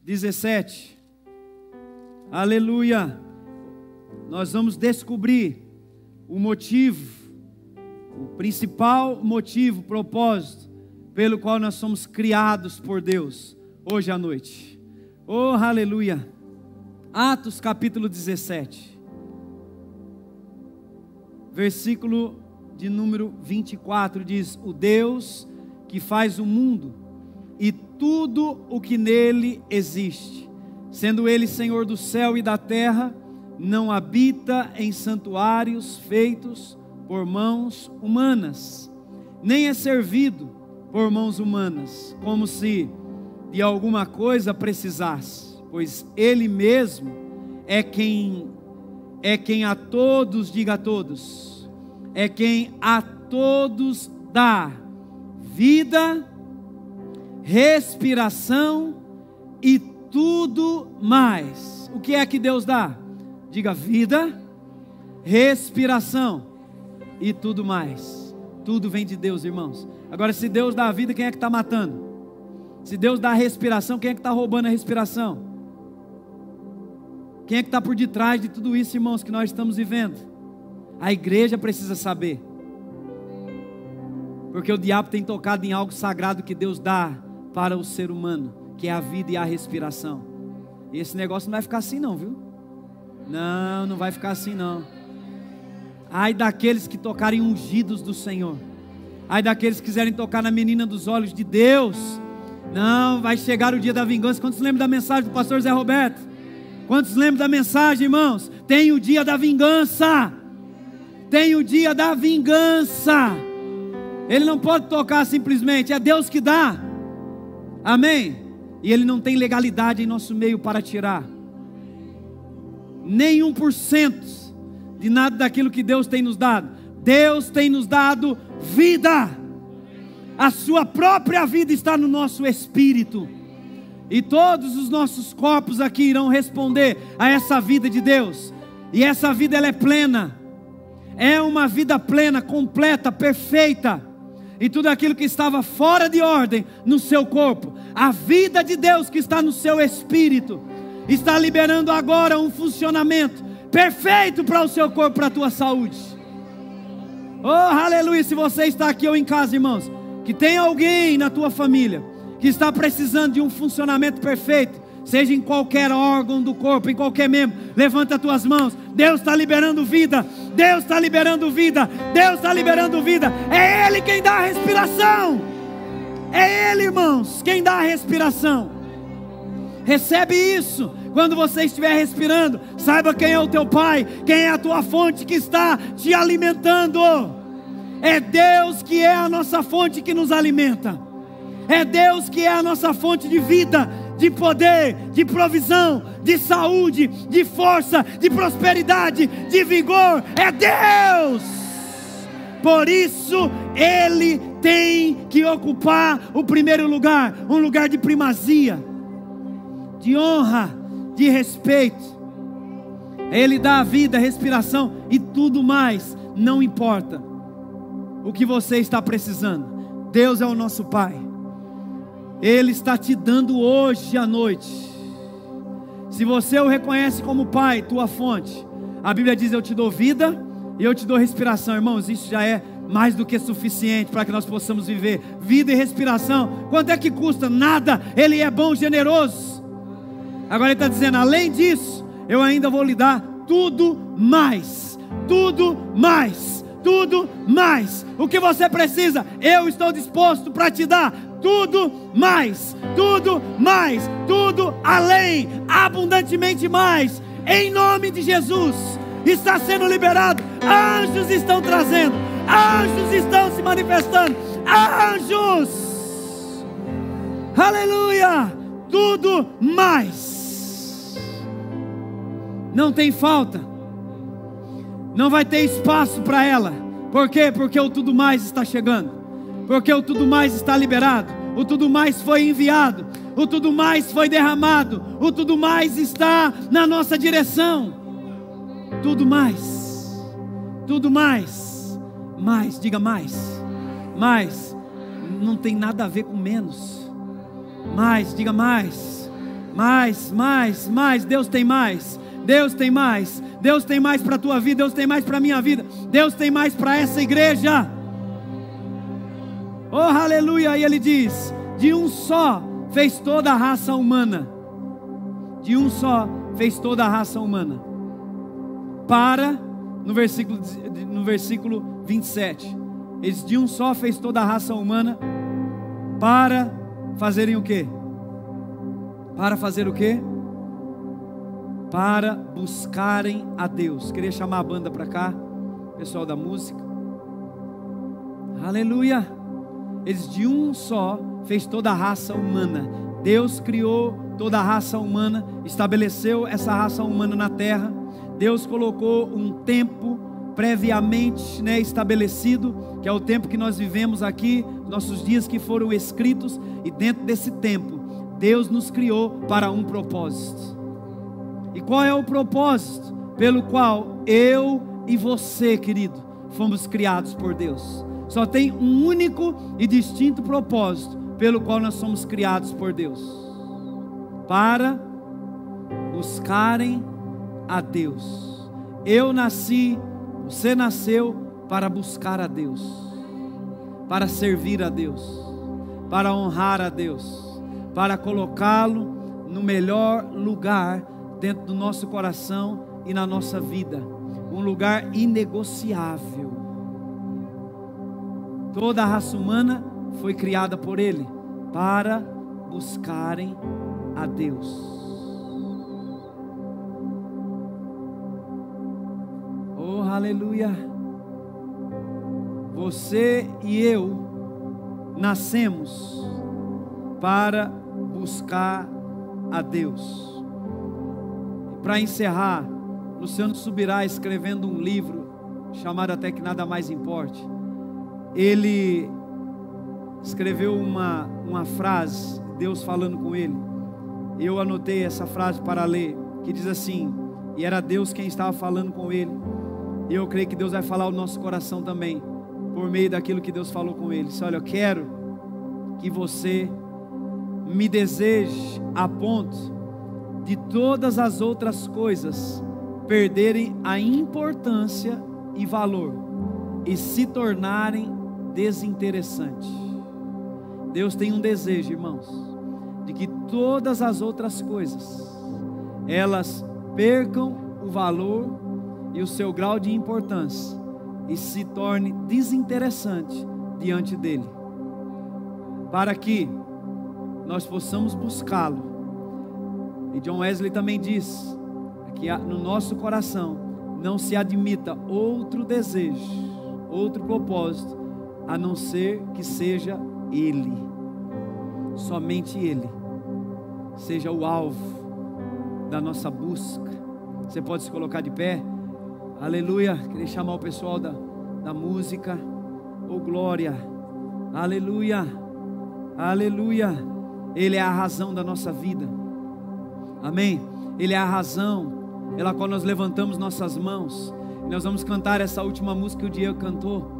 17, aleluia. Nós vamos descobrir o motivo, o principal motivo, propósito, pelo qual nós somos criados por Deus, hoje à noite. Oh, aleluia. Atos capítulo 17, versículo de número 24, diz: o Deus que faz o mundo e tudo o que nele existe, sendo Ele Senhor do céu e da terra, não habita em santuários feitos por mãos humanas, nem é servido por mãos humanas, como se de alguma coisa precisasse, pois Ele mesmo é quem a todos, diga a todos, é quem a todos dá vida, respiração e tudo mais. O que é que Deus dá? Diga: vida, respiração e tudo mais. Tudo vem de Deus, irmãos. Agora, se Deus dá a vida, quem é que está matando? Se Deus dá a respiração, quem é que está roubando a respiração? Quem é que está por detrás de tudo isso, irmãos, que nós estamos vivendo? A igreja precisa saber. Porque o diabo tem tocado em algo sagrado que Deus dá para o ser humano, que é a vida e a respiração. E esse negócio não vai ficar assim não, viu? Não, não vai ficar assim não. Ai daqueles que tocarem ungidos do Senhor. Ai daqueles que quiserem tocar na menina dos olhos de Deus. Não, vai chegar o dia da vingança. Quantos lembram da mensagem do pastor Zé Roberto? Quantos lembram da mensagem, irmãos? Tem o dia da vingança. Tem o dia da vingança. Ele não pode tocar simplesmente, é Deus que dá. Amém? E Ele não tem legalidade em nosso meio para tirar nem 1% de nada daquilo que Deus tem nos dado. Deus tem nos dado vida. A sua própria vida está no nosso espírito. E todos os nossos corpos aqui irão responder a essa vida de Deus. E essa vida ela é plena. É uma vida plena, completa, perfeita. E tudo aquilo que estava fora de ordem no seu corpo, a vida de Deus que está no seu espírito, está liberando agora um funcionamento perfeito para o seu corpo, para a tua saúde. Oh, aleluia! Se você está aqui ou em casa, irmãos, que tem alguém na tua família que está precisando de um funcionamento perfeito, seja em qualquer órgão do corpo, em qualquer membro, levanta as tuas mãos. Deus está liberando vida, Deus está liberando vida, Deus está liberando vida. É Ele quem dá a respiração, é Ele, irmãos, quem dá a respiração. Recebe isso. Quando você estiver respirando, saiba quem é o teu Pai, quem é a tua fonte que está te alimentando. É Deus que é a nossa fonte que nos alimenta. É Deus que é a nossa fonte de vida, de poder, de provisão, de saúde, de força, de prosperidade, de vigor. É Deus. Por isso Ele tem que ocupar o primeiro lugar, um lugar de primazia, de honra, de respeito. Ele dá a vida, a respiração e tudo mais. Não importa o que você está precisando, Deus é o nosso Pai. Ele está te dando hoje à noite. Se você o reconhece como Pai, tua fonte, a Bíblia diz: eu te dou vida e eu te dou respiração. Irmãos, isso já é mais do que suficiente para que nós possamos viver. Vida e respiração, quanto é que custa? Nada. Ele é bom, generoso. Agora Ele está dizendo: além disso, eu ainda vou lhe dar tudo mais. Tudo mais. Tudo mais. O que você precisa, eu estou disposto para te dar. Tudo mais, tudo mais, tudo além, abundantemente mais, em nome de Jesus. Está sendo liberado, anjos estão trazendo, anjos estão se manifestando, anjos, aleluia, tudo mais. Não tem falta, não vai ter espaço para ela. Por quê? Porque o tudo mais está chegando. Porque o tudo mais está liberado, o tudo mais foi enviado, o tudo mais foi derramado, o tudo mais está na nossa direção. Tudo mais, mais, diga mais, não tem nada a ver com menos. Mais, diga mais, Deus tem mais, Deus tem mais, Deus tem mais para a tua vida, Deus tem mais para a minha vida, Deus tem mais para essa igreja. Oh, aleluia. E Ele diz: de um só fez toda a raça humana. De um só fez toda a raça humana. No versículo 27, Ele diz: de um só fez toda a raça humana. Para fazerem o quê? Para fazer o quê? Para buscarem a Deus. Queria chamar a banda para cá, pessoal da música. Aleluia. Eles de um só fez toda a raça humana. Deus criou toda a raça humana, estabeleceu essa raça humana na terra. Deus colocou um tempo previamente estabelecido, que é o tempo que nós vivemos aqui, nossos dias que foram escritos. E dentro desse tempo, Deus nos criou para um propósito. E qual é o propósito pelo qual eu e você, querido, fomos criados por Deus? Só tem um único e distinto propósito pelo qual nós somos criados por Deus: para buscarem a Deus. Eu nasci, você nasceu para buscar a Deus, para servir a Deus, para honrar a Deus, para colocá-lo no melhor lugar dentro do nosso coração e na nossa vida, um lugar inegociável. Toda a raça humana foi criada por Ele para buscarem a Deus. Oh, aleluia. Você e eu nascemos para buscar a Deus. Para encerrar, Luciano Subirá, escrevendo um livro chamado Até Que Nada Mais Importe, ele escreveu uma frase, Deus falando com ele. Eu anotei essa frase para ler, que diz assim: e era Deus quem estava falando com ele. E eu creio que Deus vai falar ao nosso coração também, por meio daquilo que Deus falou com ele. Disse: olha, eu quero que você me deseje a ponto de todas as outras coisas perderem a importância e valor e se tornarem desinteressantes. Deus tem um desejo, irmãos, de que todas as outras coisas elas percam o valor e o seu grau de importância e se torne desinteressante diante dele, para que nós possamos buscá-lo. E John Wesley também diz que no nosso coração não se admita outro desejo, outro propósito, a não ser que seja ele, somente ele seja o alvo da nossa busca. Você pode se colocar de pé? Aleluia. Queria chamar o pessoal da música. Oh glória, aleluia, aleluia. Ele é a razão da nossa vida, amém? Ele é a razão pela qual nós levantamos nossas mãos. E nós vamos cantar essa última música que o Diego cantou,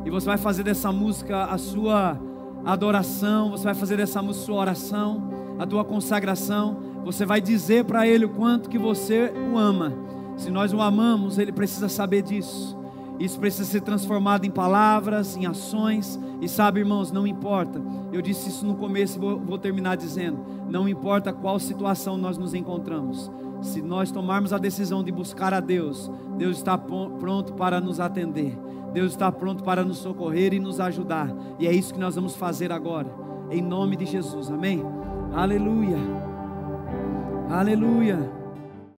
e você vai fazer dessa música a sua adoração, você vai fazer dessa música a sua oração, a tua consagração. Você vai dizer para Ele o quanto que você o ama. Se nós o amamos, Ele precisa saber disso. Isso precisa ser transformado em palavras, em ações. E sabe, irmãos, não importa. Eu disse isso no começo e vou terminar dizendo: não importa qual situação nós nos encontramos, se nós tomarmos a decisão de buscar a Deus, Deus está pronto para nos atender. Deus está pronto para nos socorrer e nos ajudar. E é isso que nós vamos fazer agora, em nome de Jesus, amém? Aleluia, aleluia.